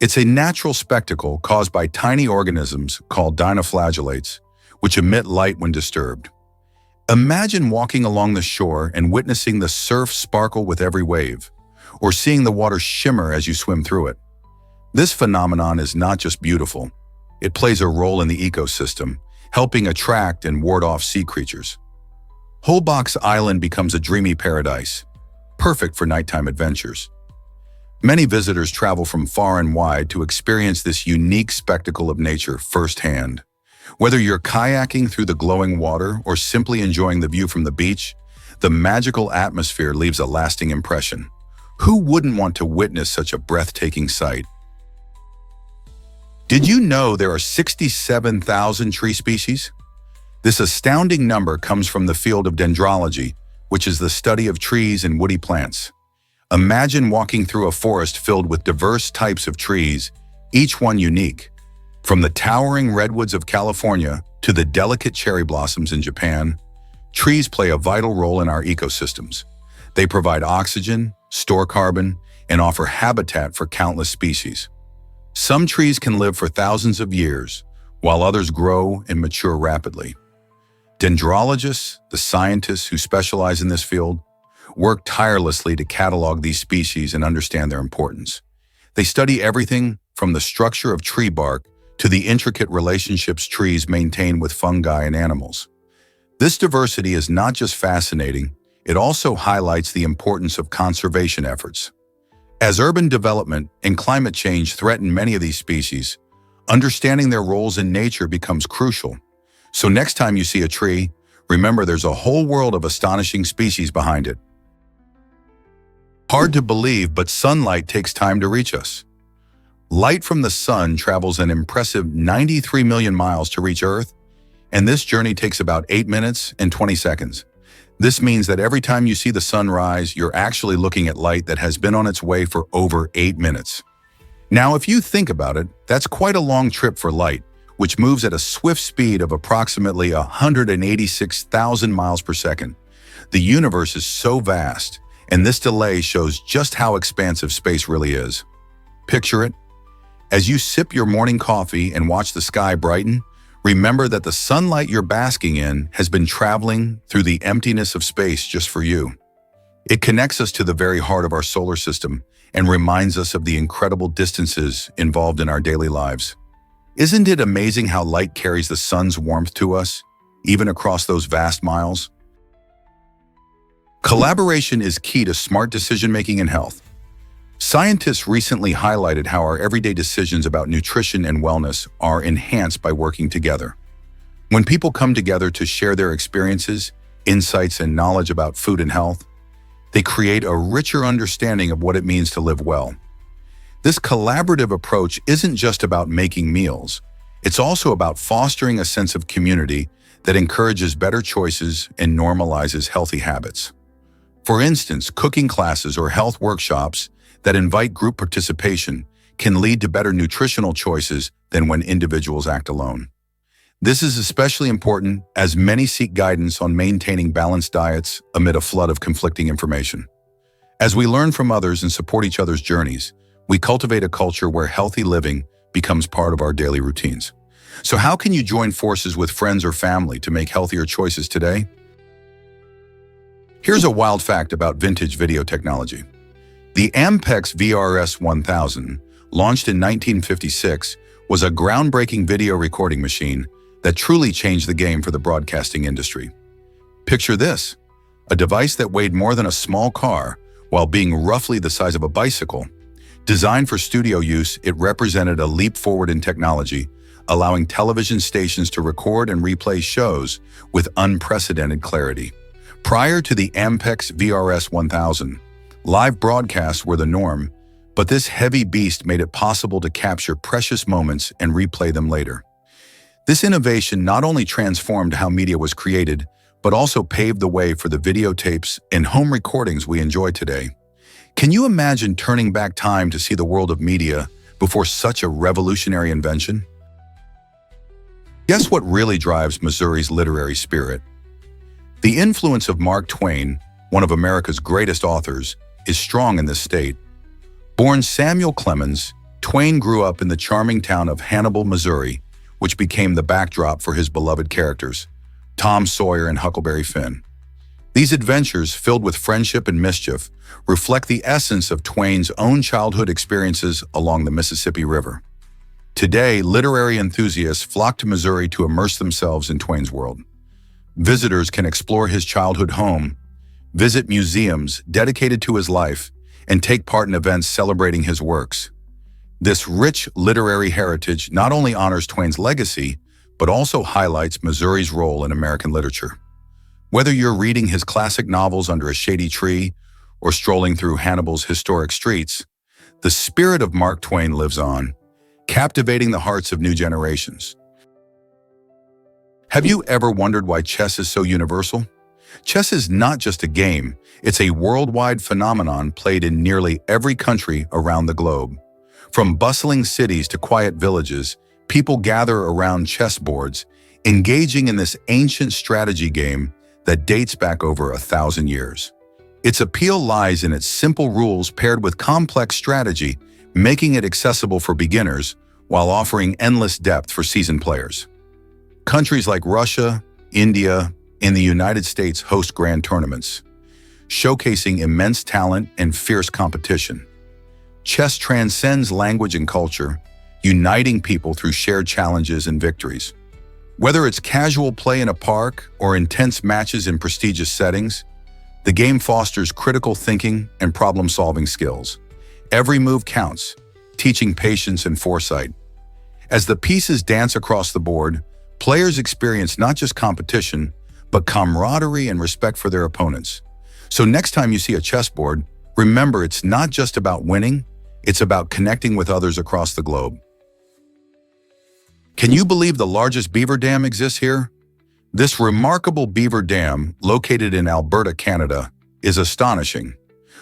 It's a natural spectacle caused by tiny organisms called dinoflagellates, which emit light when disturbed. Imagine walking along the shore and witnessing the surf sparkle with every wave, or seeing the water shimmer as you swim through it. This phenomenon is not just beautiful, it plays a role in the ecosystem, helping attract and ward off sea creatures. Holbox Island becomes a dreamy paradise, perfect for nighttime adventures. Many visitors travel from far and wide to experience this unique spectacle of nature firsthand. Whether you're kayaking through the glowing water or simply enjoying the view from the beach, the magical atmosphere leaves a lasting impression. Who wouldn't want to witness such a breathtaking sight? Did you know there are 67,000 tree species? This astounding number comes from the field of dendrology, which is the study of trees and woody plants. Imagine walking through a forest filled with diverse types of trees, each one unique. From the towering redwoods of California to the delicate cherry blossoms in Japan, trees play a vital role in our ecosystems. They provide oxygen, store carbon, and offer habitat for countless species. Some trees can live for thousands of years, while others grow and mature rapidly. Dendrologists, the scientists who specialize in this field, work tirelessly to catalog these species and understand their importance. They study everything from the structure of tree bark to the intricate relationships trees maintain with fungi and animals. This diversity is not just fascinating, it also highlights the importance of conservation efforts. As urban development and climate change threaten many of these species, understanding their roles in nature becomes crucial. So next time you see a tree, remember there's a whole world of astonishing species behind it. Hard to believe, but sunlight takes time to reach us. Light from the sun travels an impressive 93 million miles to reach Earth, and this journey takes about 8 minutes and 20 seconds. This means that every time you see the sun rise, you're actually looking at light that has been on its way for over 8 minutes. Now, if you think about it, that's quite a long trip for light, which moves at a swift speed of approximately 186,000 miles per second. The universe is so vast, and this delay shows just how expansive space really is. Picture it. As you sip your morning coffee and watch the sky brighten, remember that the sunlight you're basking in has been traveling through the emptiness of space just for you. It connects us to the very heart of our solar system and reminds us of the incredible distances involved in our daily lives. Isn't it amazing how light carries the sun's warmth to us, even across those vast miles? Collaboration is key to smart decision-making in health. Scientists recently highlighted how our everyday decisions about nutrition and wellness are enhanced by working together. When people come together to share their experiences, insights, and knowledge about food and health, they create a richer understanding of what it means to live well. This collaborative approach isn't just about making meals. It's also about fostering a sense of community that encourages better choices and normalizes healthy habits. For instance, cooking classes or health workshops that invite group participation can lead to better nutritional choices than when individuals act alone. This is especially important as many seek guidance on maintaining balanced diets amid a flood of conflicting information. As we learn from others and support each other's journeys, we cultivate a culture where healthy living becomes part of our daily routines. So how can you join forces with friends or family to make healthier choices today? Here's a wild fact about vintage video technology. The Ampex VRS 1000, launched in 1956, was a groundbreaking video recording machine that truly changed the game for the broadcasting industry. Picture this, a device that weighed more than a small car while being roughly the size of a bicycle. Designed for studio use, it represented a leap forward in technology, allowing television stations to record and replay shows with unprecedented clarity. Prior to the Ampex VRS 1000, live broadcasts were the norm, but this heavy beast made it possible to capture precious moments and replay them later. This innovation not only transformed how media was created, but also paved the way for the videotapes and home recordings we enjoy today. Can you imagine turning back time to see the world of media before such a revolutionary invention? Guess what really drives Missouri's literary spirit? The influence of Mark Twain, one of America's greatest authors, is strong in this state. Born Samuel Clemens, Twain grew up in the charming town of Hannibal, Missouri, which became the backdrop for his beloved characters, Tom Sawyer and Huckleberry Finn. These adventures, filled with friendship and mischief, reflect the essence of Twain's own childhood experiences along the Mississippi River. Today, literary enthusiasts flock to Missouri to immerse themselves in Twain's world. Visitors can explore his childhood home, visit museums dedicated to his life, and take part in events celebrating his works. This rich literary heritage not only honors Twain's legacy, but also highlights Missouri's role in American literature. Whether you're reading his classic novels under a shady tree or strolling through Hannibal's historic streets, the spirit of Mark Twain lives on, captivating the hearts of new generations. Have you ever wondered why chess is so universal? Chess is not just a game, it's a worldwide phenomenon played in nearly every country around the globe. From bustling cities to quiet villages, people gather around chessboards, engaging in this ancient strategy game that dates back over 1,000 years. Its appeal lies in its simple rules paired with complex strategy, making it accessible for beginners while offering endless depth for seasoned players. Countries like Russia, India, and the United States host grand tournaments, showcasing immense talent and fierce competition. Chess transcends language and culture, uniting people through shared challenges and victories. Whether it's casual play in a park or intense matches in prestigious settings, the game fosters critical thinking and problem-solving skills. Every move counts, teaching patience and foresight. As the pieces dance across the board, players experience not just competition, but camaraderie and respect for their opponents. So next time you see a chessboard, remember it's not just about winning, it's about connecting with others across the globe. Can you believe the largest beaver dam exists here? This remarkable beaver dam, located in Alberta, Canada, is astonishing.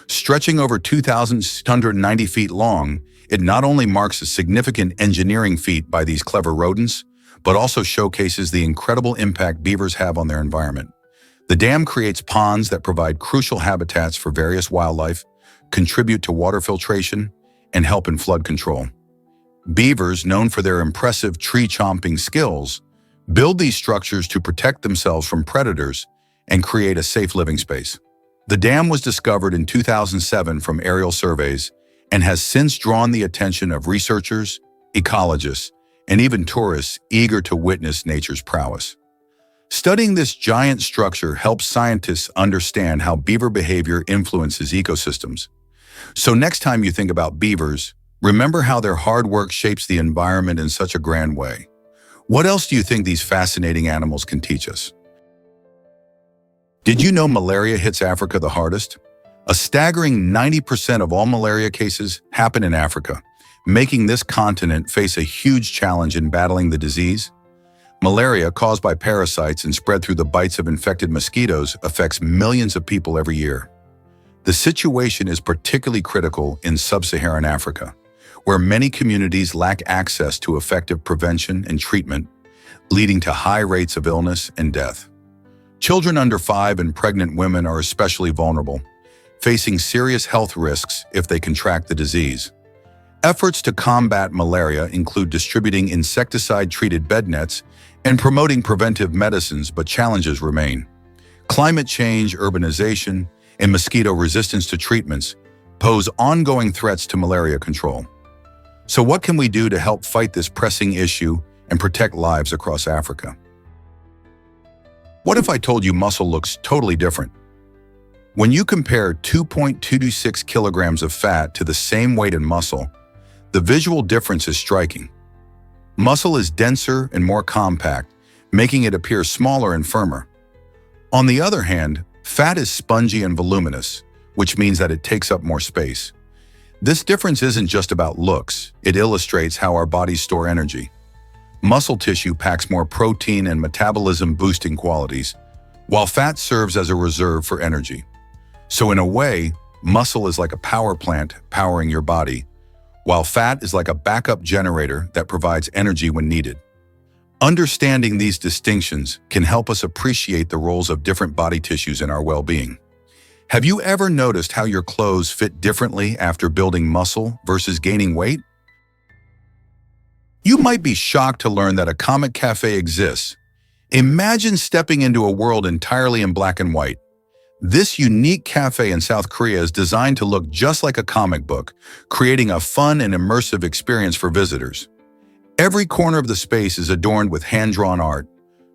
Stretching over 2,690 feet long, it not only marks a significant engineering feat by these clever rodents, but also showcases the incredible impact beavers have on their environment. The dam creates ponds that provide crucial habitats for various wildlife, contribute to water filtration, and help in flood control. Beavers, known for their impressive tree-chomping skills, build these structures to protect themselves from predators and create a safe living space. The dam was discovered in 2007 from aerial surveys and has since drawn the attention of researchers, ecologists, and even tourists eager to witness nature's prowess. Studying this giant structure helps scientists understand how beaver behavior influences ecosystems. So next time you think about beavers, remember how their hard work shapes the environment in such a grand way. What else do you think these fascinating animals can teach us? Did you know malaria hits Africa the hardest? A staggering 90% of all malaria cases happen in Africa, making this continent face a huge challenge in battling the disease. Malaria, caused by parasites and spread through the bites of infected mosquitoes, affects millions of people every year. The situation is particularly critical in sub-Saharan Africa, where many communities lack access to effective prevention and treatment, leading to high rates of illness and death. Children under 5 and pregnant women are especially vulnerable, facing serious health risks if they contract the disease. Efforts to combat malaria include distributing insecticide-treated bed nets and promoting preventive medicines, but challenges remain. Climate change, urbanization, and mosquito resistance to treatments pose ongoing threats to malaria control. So what can we do to help fight this pressing issue and protect lives across Africa? What if I told you muscle looks totally different? When you compare 2.226 kilograms of fat to the same weight in muscle, the visual difference is striking. Muscle is denser and more compact, making it appear smaller and firmer. On the other hand, fat is spongy and voluminous, which means that it takes up more space. This difference isn't just about looks, it illustrates how our bodies store energy. Muscle tissue packs more protein and metabolism-boosting qualities, while fat serves as a reserve for energy. So in a way, muscle is like a power plant powering your body, while fat is like a backup generator that provides energy when needed. Understanding these distinctions can help us appreciate the roles of different body tissues in our well-being. Have you ever noticed how your clothes fit differently after building muscle versus gaining weight? You might be shocked to learn that a comic cafe exists. Imagine stepping into a world entirely in black and white. This unique cafe in South Korea is designed to look just like a comic book, creating a fun and immersive experience for visitors. Every corner of the space is adorned with hand-drawn art,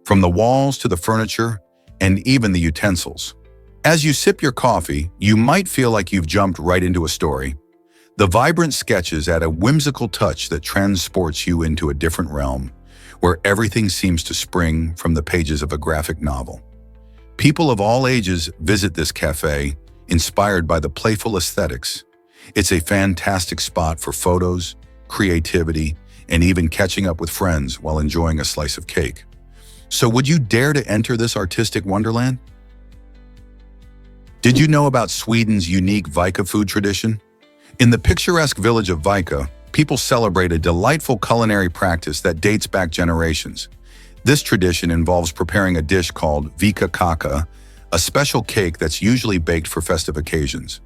from the walls to the furniture and even the utensils. As you sip your coffee, you might feel like you've jumped right into a story. The vibrant sketches add a whimsical touch that transports you into a different realm, where everything seems to spring from the pages of a graphic novel. People of all ages visit this cafe, inspired by the playful aesthetics. It's a fantastic spot for photos, creativity, and even catching up with friends while enjoying a slice of cake. So would you dare to enter this artistic wonderland? Did you know about Sweden's unique Vika food tradition? In the picturesque village of Vika, people celebrate a delightful culinary practice that dates back generations. This tradition involves preparing a dish called Vika kaka, a special cake that's usually baked for festive occasions.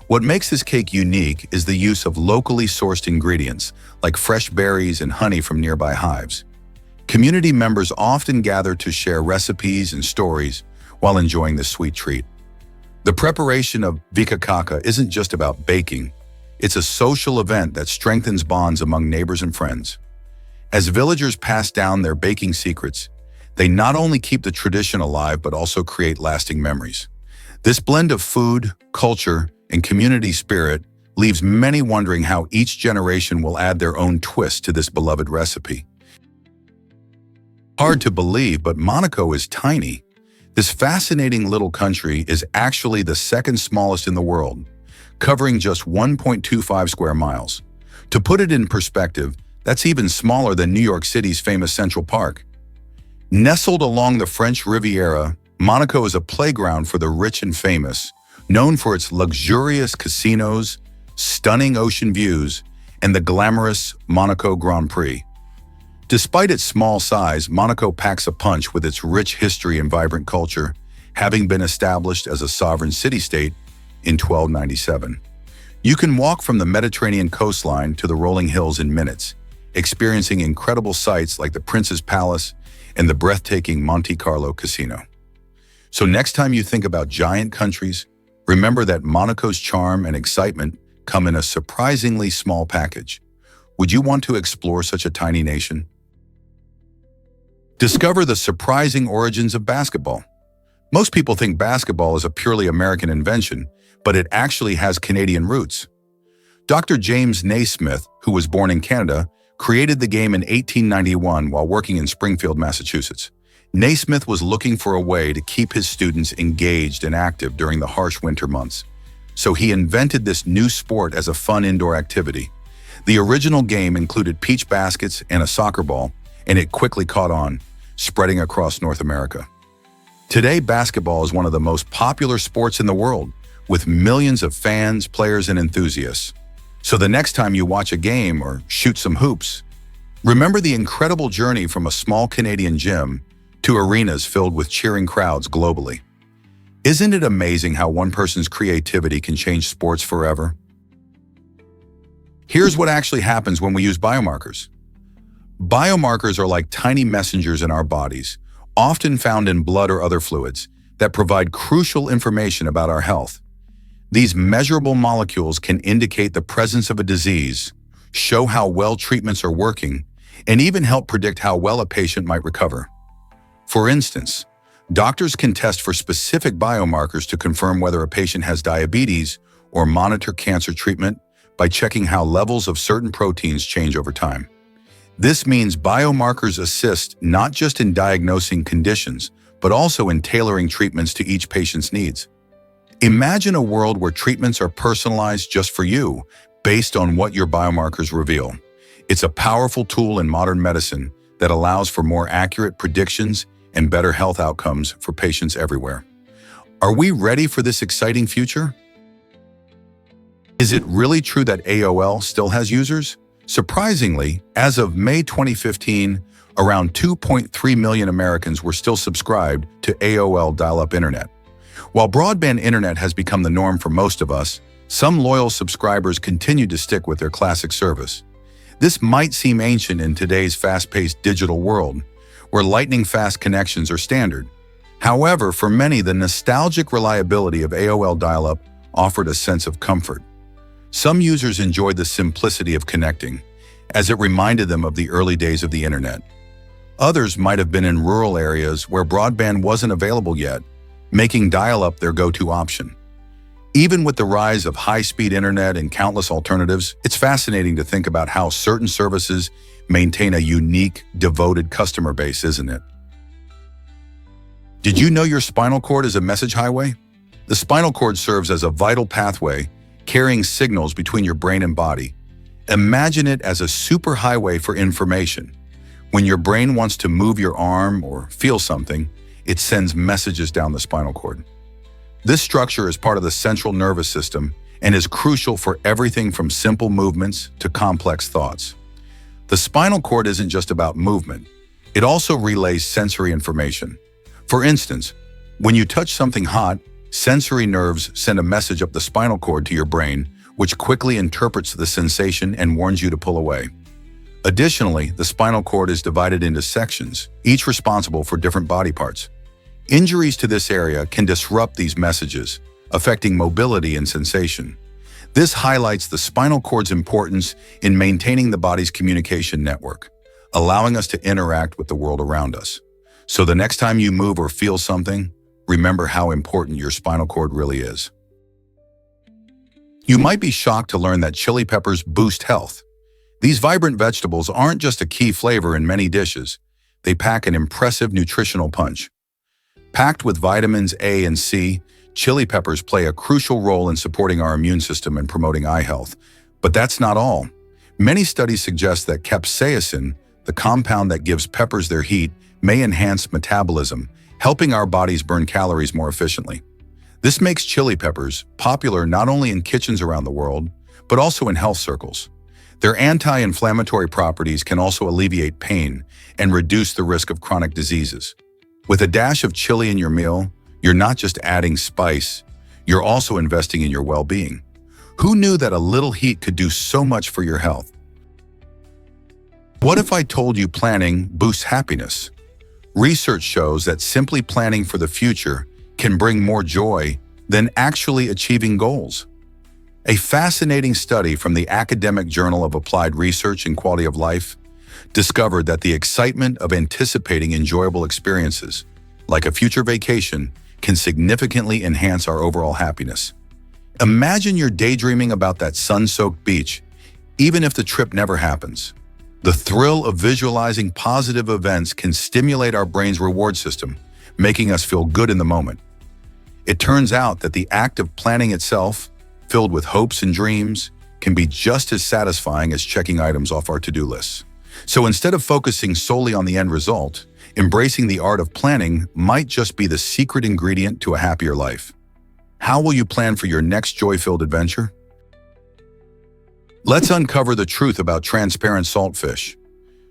What makes this cake unique is the use of locally sourced ingredients, like fresh berries and honey from nearby hives. Community members often gather to share recipes and stories while enjoying this sweet treat. The preparation of vikakaka isn't just about baking. It's a social event that strengthens bonds among neighbors and friends. As villagers pass down their baking secrets, they not only keep the tradition alive but also create lasting memories. This blend of food, culture, and community spirit leaves many wondering how each generation will add their own twist to this beloved recipe. Hard to believe, but Monaco is tiny. This fascinating little country is actually the second smallest in the world, covering just 1.25 square miles. To put it in perspective, that's even smaller than New York City's famous Central Park. Nestled along the French Riviera, Monaco is a playground for the rich and famous, known for its luxurious casinos, stunning ocean views, and the glamorous Monaco Grand Prix. Despite its small size, Monaco packs a punch with its rich history and vibrant culture, having been established as a sovereign city-state in 1297. You can walk from the Mediterranean coastline to the rolling hills in minutes, experiencing incredible sights like the Prince's Palace and the breathtaking Monte Carlo Casino. So next time you think about giant countries, remember that Monaco's charm and excitement come in a surprisingly small package. Would you want to explore such a tiny nation? Discover the surprising origins of basketball. Most people think basketball is a purely American invention, but it actually has Canadian roots. Dr. James Naismith, who was born in Canada, created the game in 1891 while working in Springfield, Massachusetts. Naismith was looking for a way to keep his students engaged and active during the harsh winter months. So he invented this new sport as a fun indoor activity. The original game included peach baskets and a soccer ball, and it quickly caught on, spreading across North America. Today, basketball is one of the most popular sports in the world, with millions of fans, players, and enthusiasts. So the next time you watch a game or shoot some hoops, remember the incredible journey from a small Canadian gym to arenas filled with cheering crowds globally. Isn't it amazing how one person's creativity can change sports forever? Here's what actually happens when we use biomarkers. Biomarkers are like tiny messengers in our bodies, often found in blood or other fluids, that provide crucial information about our health. These measurable molecules can indicate the presence of a disease, show how well treatments are working, and even help predict how well a patient might recover. For instance, doctors can test for specific biomarkers to confirm whether a patient has diabetes or monitor cancer treatment by checking how levels of certain proteins change over time. This means biomarkers assist not just in diagnosing conditions, but also in tailoring treatments to each patient's needs. Imagine a world where treatments are personalized just for you, based on what your biomarkers reveal. It's a powerful tool in modern medicine that allows for more accurate predictions and better health outcomes for patients everywhere. Are we ready for this exciting future? Is it really true that AOL still has users? Surprisingly, as of May 2015, around 2.3 million Americans were still subscribed to AOL dial-up internet. While broadband internet has become the norm for most of us, some loyal subscribers continue to stick with their classic service. This might seem ancient in today's fast-paced digital world, where lightning-fast connections are standard. However, for many, the nostalgic reliability of AOL dial-up offered a sense of comfort. Some users enjoyed the simplicity of connecting, as it reminded them of the early days of the internet. Others might have been in rural areas where broadband wasn't available yet, making dial-up their go-to option. Even with the rise of high-speed internet and countless alternatives, it's fascinating to think about how certain services maintain a unique, devoted customer base, isn't it? Did you know your spinal cord is a message highway? The spinal cord serves as a vital pathway, carrying signals between your brain and body. Imagine it as a superhighway for information. When your brain wants to move your arm or feel something, it sends messages down the spinal cord. This structure is part of the central nervous system and is crucial for everything from simple movements to complex thoughts. The spinal cord isn't just about movement. It also relays sensory information. For instance, when you touch something hot, sensory nerves send a message up the spinal cord to your brain, which quickly interprets the sensation and warns you to pull away. Additionally, the spinal cord is divided into sections, each responsible for different body parts. Injuries to this area can disrupt these messages, affecting mobility and sensation. This highlights the spinal cord's importance in maintaining the body's communication network, allowing us to interact with the world around us. So the next time you move or feel something, remember how important your spinal cord really is. You might be shocked to learn that chili peppers boost health. These vibrant vegetables aren't just a key flavor in many dishes, they pack an impressive nutritional punch. Packed with vitamins A and C, chili peppers play a crucial role in supporting our immune system and promoting eye health. But that's not all. Many studies suggest that capsaicin, the compound that gives peppers their heat, may enhance metabolism, helping our bodies burn calories more efficiently. This makes chili peppers popular not only in kitchens around the world, but also in health circles. Their anti-inflammatory properties can also alleviate pain and reduce the risk of chronic diseases. With a dash of chili in your meal, you're not just adding spice, you're also investing in your well-being. Who knew that a little heat could do so much for your health? What if I told you planning boosts happiness? Research shows that simply planning for the future can bring more joy than actually achieving goals. A fascinating study from the Academic Journal of Applied Research and Quality of Life discovered that the excitement of anticipating enjoyable experiences, like a future vacation, can significantly enhance our overall happiness. Imagine you're daydreaming about that sun-soaked beach, even if the trip never happens. The thrill of visualizing positive events can stimulate our brain's reward system, making us feel good in the moment. It turns out that the act of planning itself, filled with hopes and dreams, can be just as satisfying as checking items off our to-do lists. So instead of focusing solely on the end result, embracing the art of planning might just be the secret ingredient to a happier life. How will you plan for your next joy-filled adventure? Let's uncover the truth about transparent saltfish.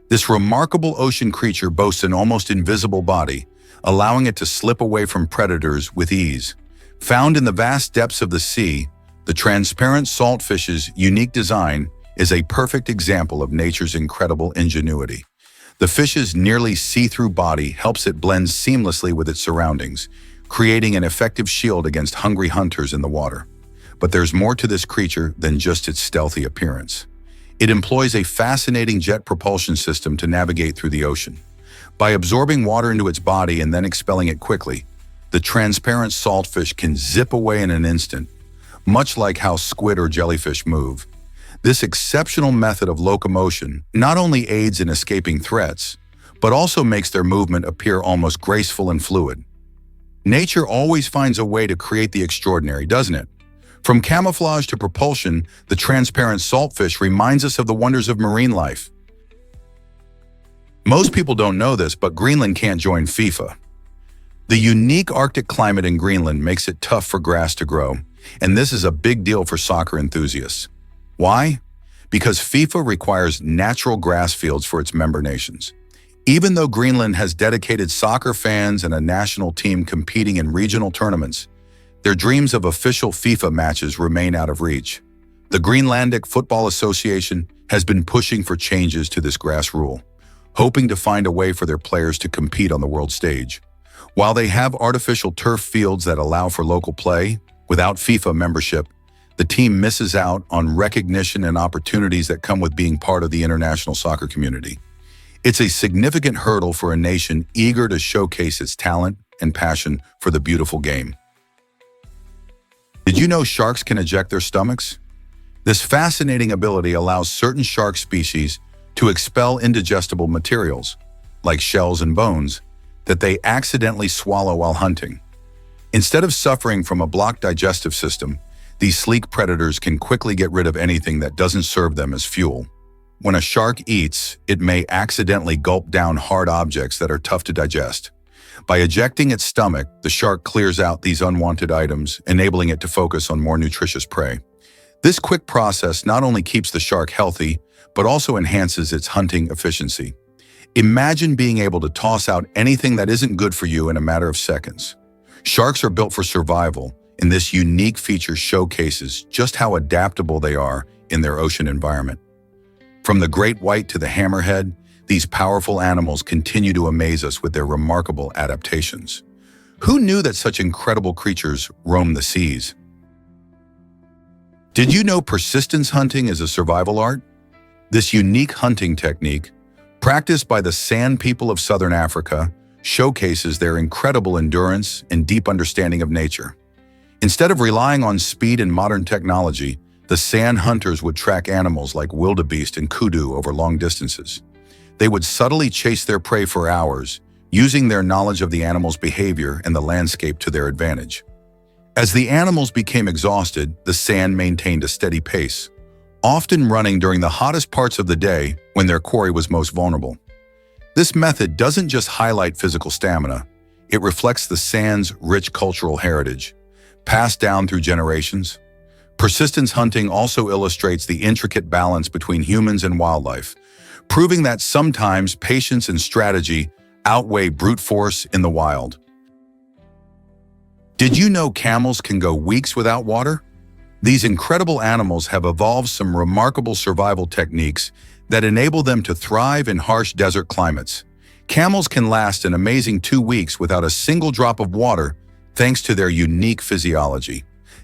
This remarkable ocean creature boasts an almost invisible body, allowing it to slip away from predators with ease. Found in the vast depths of the sea, the transparent saltfish's unique design is a perfect example of nature's incredible ingenuity. The fish's nearly see-through body helps it blend seamlessly with its surroundings, creating an effective shield against hungry hunters in the water. But there's more to this creature than just its stealthy appearance. It employs a fascinating jet propulsion system to navigate through the ocean. By absorbing water into its body and then expelling it quickly, the transparent saltfish can zip away in an instant, much like how squid or jellyfish move. This exceptional method of locomotion not only aids in escaping threats, but also makes their movement appear almost graceful and fluid. Nature always finds a way to create the extraordinary, doesn't it? From camouflage to propulsion, the transparent saltfish reminds us of the wonders of marine life. Most people don't know this, but Greenland can't join FIFA. The unique Arctic climate in Greenland makes it tough for grass to grow, and this is a big deal for soccer enthusiasts. Why? Because FIFA requires natural grass fields for its member nations. Even though Greenland has dedicated soccer fans and a national team competing in regional tournaments, their dreams of official FIFA matches remain out of reach. The Greenlandic Football Association has been pushing for changes to this grass rule, hoping to find a way for their players to compete on the world stage. While they have artificial turf fields that allow for local play, without FIFA membership, the team misses out on recognition and opportunities that come with being part of the international soccer community. It's a significant hurdle for a nation eager to showcase its talent and passion for the beautiful game. Did you know sharks can eject their stomachs? This fascinating ability allows certain shark species to expel indigestible materials, like shells and bones, that they accidentally swallow while hunting. Instead of suffering from a blocked digestive system, these sleek predators can quickly get rid of anything that doesn't serve them as fuel. When a shark eats, it may accidentally gulp down hard objects that are tough to digest. By ejecting its stomach, the shark clears out these unwanted items, enabling it to focus on more nutritious prey. This quick process not only keeps the shark healthy, but also enhances its hunting efficiency. Imagine being able to toss out anything that isn't good for you in a matter of seconds. Sharks are built for survival, and this unique feature showcases just how adaptable they are in their ocean environment. From the great white to the hammerhead, these powerful animals continue to amaze us with their remarkable adaptations. Who knew that such incredible creatures roam the seas? Did you know persistence hunting is a survival art? This unique hunting technique, practiced by the San people of Southern Africa, showcases their incredible endurance and deep understanding of nature. Instead of relying on speed and modern technology, the San hunters would track animals like wildebeest and kudu over long distances. They would subtly chase their prey for hours, using their knowledge of the animal's behavior and the landscape to their advantage. As the animals became exhausted, the San maintained a steady pace, often running during the hottest parts of the day when their quarry was most vulnerable. This method doesn't just highlight physical stamina, it reflects the San's rich cultural heritage, passed down through generations. Persistence hunting also illustrates the intricate balance between humans and wildlife, proving that sometimes patience and strategy outweigh brute force in the wild. Did you know camels can go weeks without water? These incredible animals have evolved some remarkable survival techniques that enable them to thrive in harsh desert climates. Camels can last an amazing 2 weeks without a single drop of water thanks to their unique physiology.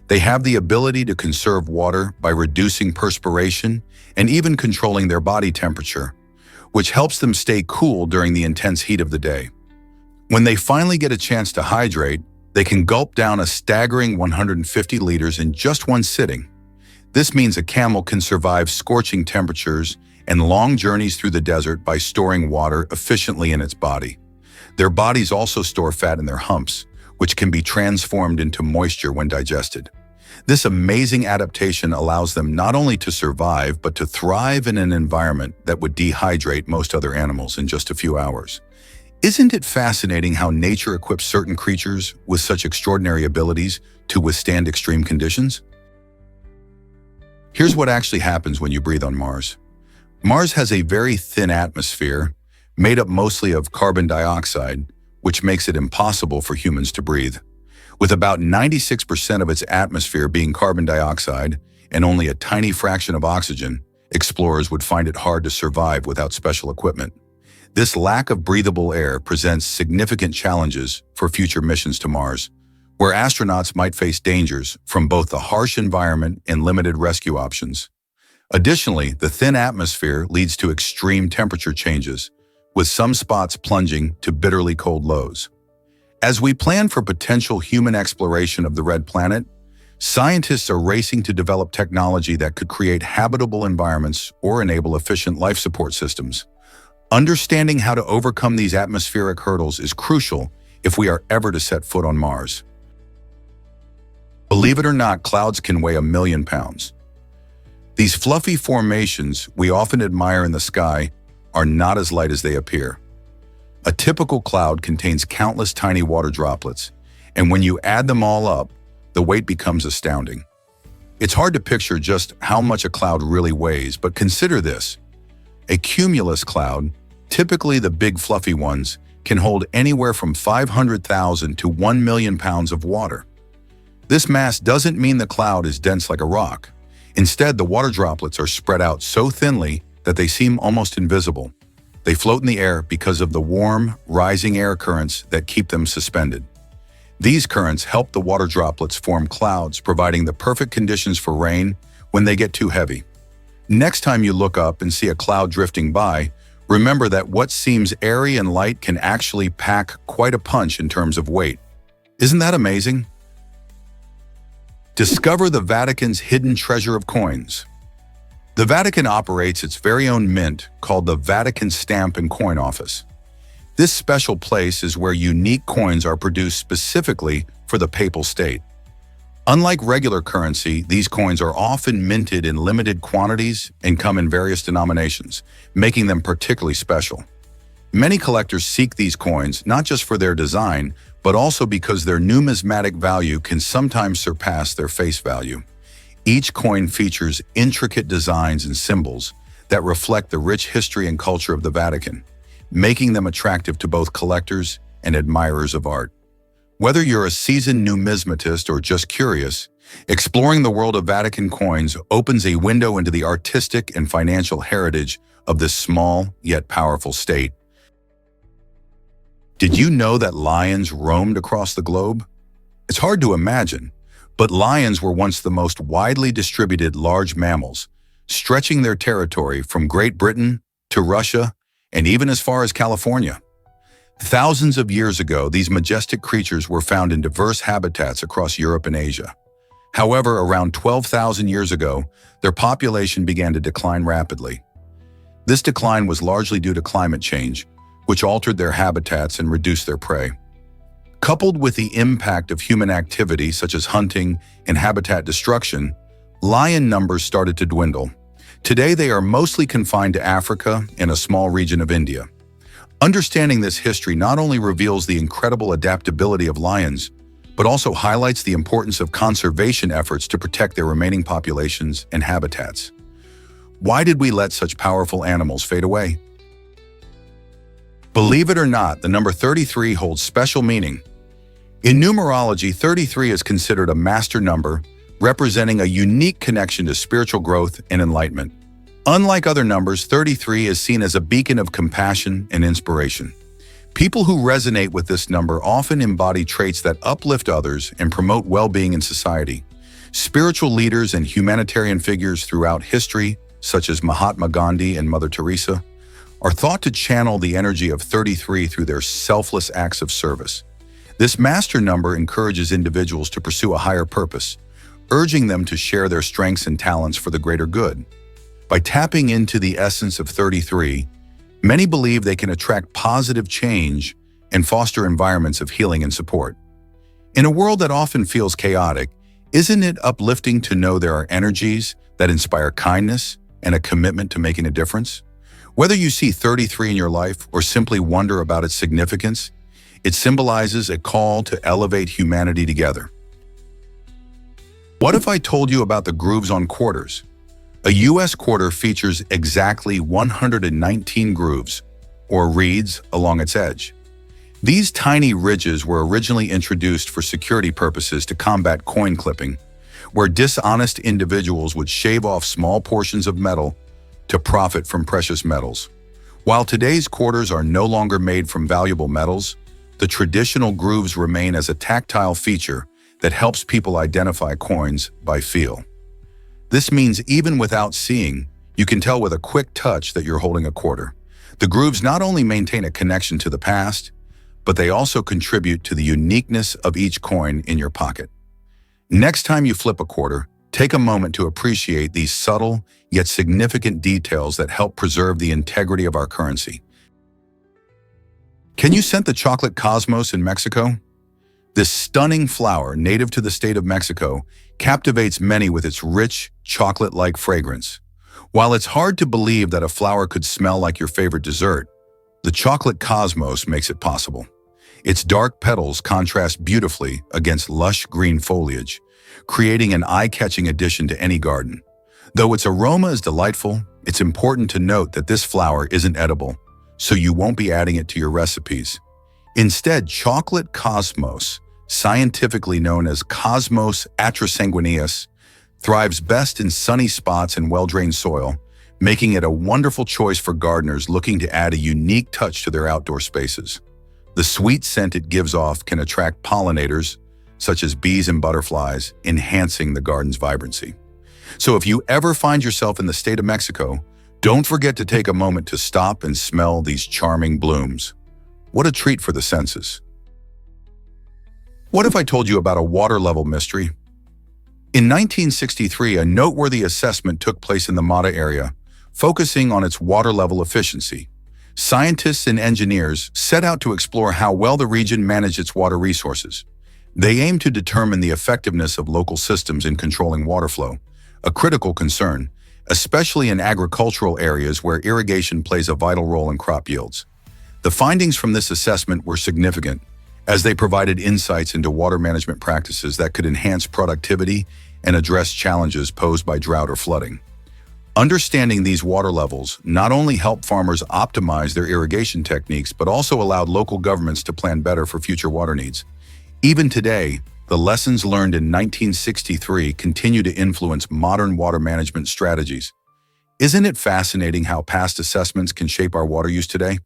They have the ability to conserve water by reducing perspiration and even controlling their body temperature, which helps them stay cool during the intense heat of the day. When they finally get a chance to hydrate, they can gulp down a staggering 150 liters in just one sitting. This means a camel can survive scorching temperatures and long journeys through the desert by storing water efficiently in its body. Their bodies also store fat in their humps, which can be transformed into moisture when digested. This amazing adaptation allows them not only to survive, but to thrive in an environment that would dehydrate most other animals in just a few hours. Isn't it fascinating how nature equips certain creatures with such extraordinary abilities to withstand extreme conditions? Here's what actually happens when you breathe on Mars. Mars has a very thin atmosphere, made up mostly of carbon dioxide, which makes it impossible for humans to breathe. With about 96% of its atmosphere being carbon dioxide and only a tiny fraction of oxygen, explorers would find it hard to survive without special equipment. This lack of breathable air presents significant challenges for future missions to Mars, where astronauts might face dangers from both the harsh environment and limited rescue options. Additionally, the thin atmosphere leads to extreme temperature changes, with some spots plunging to bitterly cold lows. As we plan for potential human exploration of the Red Planet, scientists are racing to develop technology that could create habitable environments or enable efficient life support systems. Understanding how to overcome these atmospheric hurdles is crucial if we are ever to set foot on Mars. Believe it or not, clouds can weigh 1,000,000 pounds. These fluffy formations we often admire in the sky are not as light as they appear. A typical cloud contains countless tiny water droplets, and when you add them all up, the weight becomes astounding. It's hard to picture just how much a cloud really weighs, but consider this. A cumulus cloud, typically the big fluffy ones, can hold anywhere from 500,000 to 1,000,000 pounds of water. This mass doesn't mean the cloud is dense like a rock. Instead, the water droplets are spread out so thinly that they seem almost invisible. They float in the air because of the warm, rising air currents that keep them suspended. These currents help the water droplets form clouds, providing the perfect conditions for rain when they get too heavy. Next time you look up and see a cloud drifting by, remember that what seems airy and light can actually pack quite a punch in terms of weight. Isn't that amazing? Discover the Vatican's hidden treasure of coins. The Vatican operates its very own mint called the Vatican Stamp and Coin Office. This special place is where unique coins are produced specifically for the papal state. Unlike regular currency, these coins are often minted in limited quantities and come in various denominations, making them particularly special. Many collectors seek these coins not just for their design, but also because their numismatic value can sometimes surpass their face value. Each coin features intricate designs and symbols that reflect the rich history and culture of the Vatican, making them attractive to both collectors and admirers of art. Whether you're a seasoned numismatist or just curious, exploring the world of Vatican coins opens a window into the artistic and financial heritage of this small yet powerful state. Did you know that lions roamed across the globe? It's hard to imagine, but lions were once the most widely distributed large mammals, stretching their territory from Great Britain to Russia and even as far as California. Thousands of years ago, these majestic creatures were found in diverse habitats across Europe and Asia. However, around 12,000 years ago, their population began to decline rapidly. This decline was largely due to climate change, which altered their habitats and reduced their prey. Coupled with the impact of human activity such as hunting and habitat destruction, lion numbers started to dwindle. Today, they are mostly confined to Africa and a small region of India. Understanding this history not only reveals the incredible adaptability of lions, but also highlights the importance of conservation efforts to protect their remaining populations and habitats. Why did we let such powerful animals fade away? Believe it or not, the number 33 holds special meaning. In numerology, 33 is considered a master number, representing a unique connection to spiritual growth and enlightenment. Unlike other numbers, 33 is seen as a beacon of compassion and inspiration. People who resonate with this number often embody traits that uplift others and promote well-being in society. Spiritual leaders and humanitarian figures throughout history, such as Mahatma Gandhi and Mother Teresa, are thought to channel the energy of 33 through their selfless acts of service. This master number encourages individuals to pursue a higher purpose, urging them to share their strengths and talents for the greater good. By tapping into the essence of 33, many believe they can attract positive change and foster environments of healing and support. In a world that often feels chaotic, isn't it uplifting to know there are energies that inspire kindness and a commitment to making a difference? Whether you see 33 in your life or simply wonder about its significance, it symbolizes a call to elevate humanity together. What if I told you about the grooves on quarters? A U.S. quarter features exactly 119 grooves, or reeds, along its edge. These tiny ridges were originally introduced for security purposes to combat coin clipping, where dishonest individuals would shave off small portions of metal to profit from precious metals. While today's quarters are no longer made from valuable metals, the traditional grooves remain as a tactile feature that helps people identify coins by feel. This means even without seeing, you can tell with a quick touch that you're holding a quarter. The grooves not only maintain a connection to the past, but they also contribute to the uniqueness of each coin in your pocket. Next time you flip a quarter, take a moment to appreciate these subtle yet significant details that help preserve the integrity of our currency. Can you scent the chocolate cosmos in Mexico? This stunning flower, native to the state of Mexico, captivates many with its rich, chocolate-like fragrance. While it's hard to believe that a flower could smell like your favorite dessert, the chocolate cosmos makes it possible. Its dark petals contrast beautifully against lush green foliage, creating an eye-catching addition to any garden. Though its aroma is delightful, it's important to note that this flower isn't edible, so you won't be adding it to your recipes. Instead, chocolate cosmos, scientifically known as Cosmos atrasanguineus, thrives best in sunny spots and well-drained soil, making it a wonderful choice for gardeners looking to add a unique touch to their outdoor spaces. The sweet scent it gives off can attract pollinators, such as bees and butterflies, enhancing the garden's vibrancy. So if you ever find yourself in the state of Mexico, don't forget to take a moment to stop and smell these charming blooms. What a treat for the senses. What if I told you about a water level mystery? In 1963, a noteworthy assessment took place in the Mata area, focusing on its water level efficiency. Scientists and engineers set out to explore how well the region managed its water resources. They aimed to determine the effectiveness of local systems in controlling water flow, a critical concern, especially in agricultural areas where irrigation plays a vital role in crop yields. The findings from this assessment were significant, as they provided insights into water management practices that could enhance productivity and address challenges posed by drought or flooding. Understanding these water levels not only helped farmers optimize their irrigation techniques, but also allowed local governments to plan better for future water needs. Even today, the lessons learned in 1963 continue to influence modern water management strategies. Isn't it fascinating how past assessments can shape our water use today?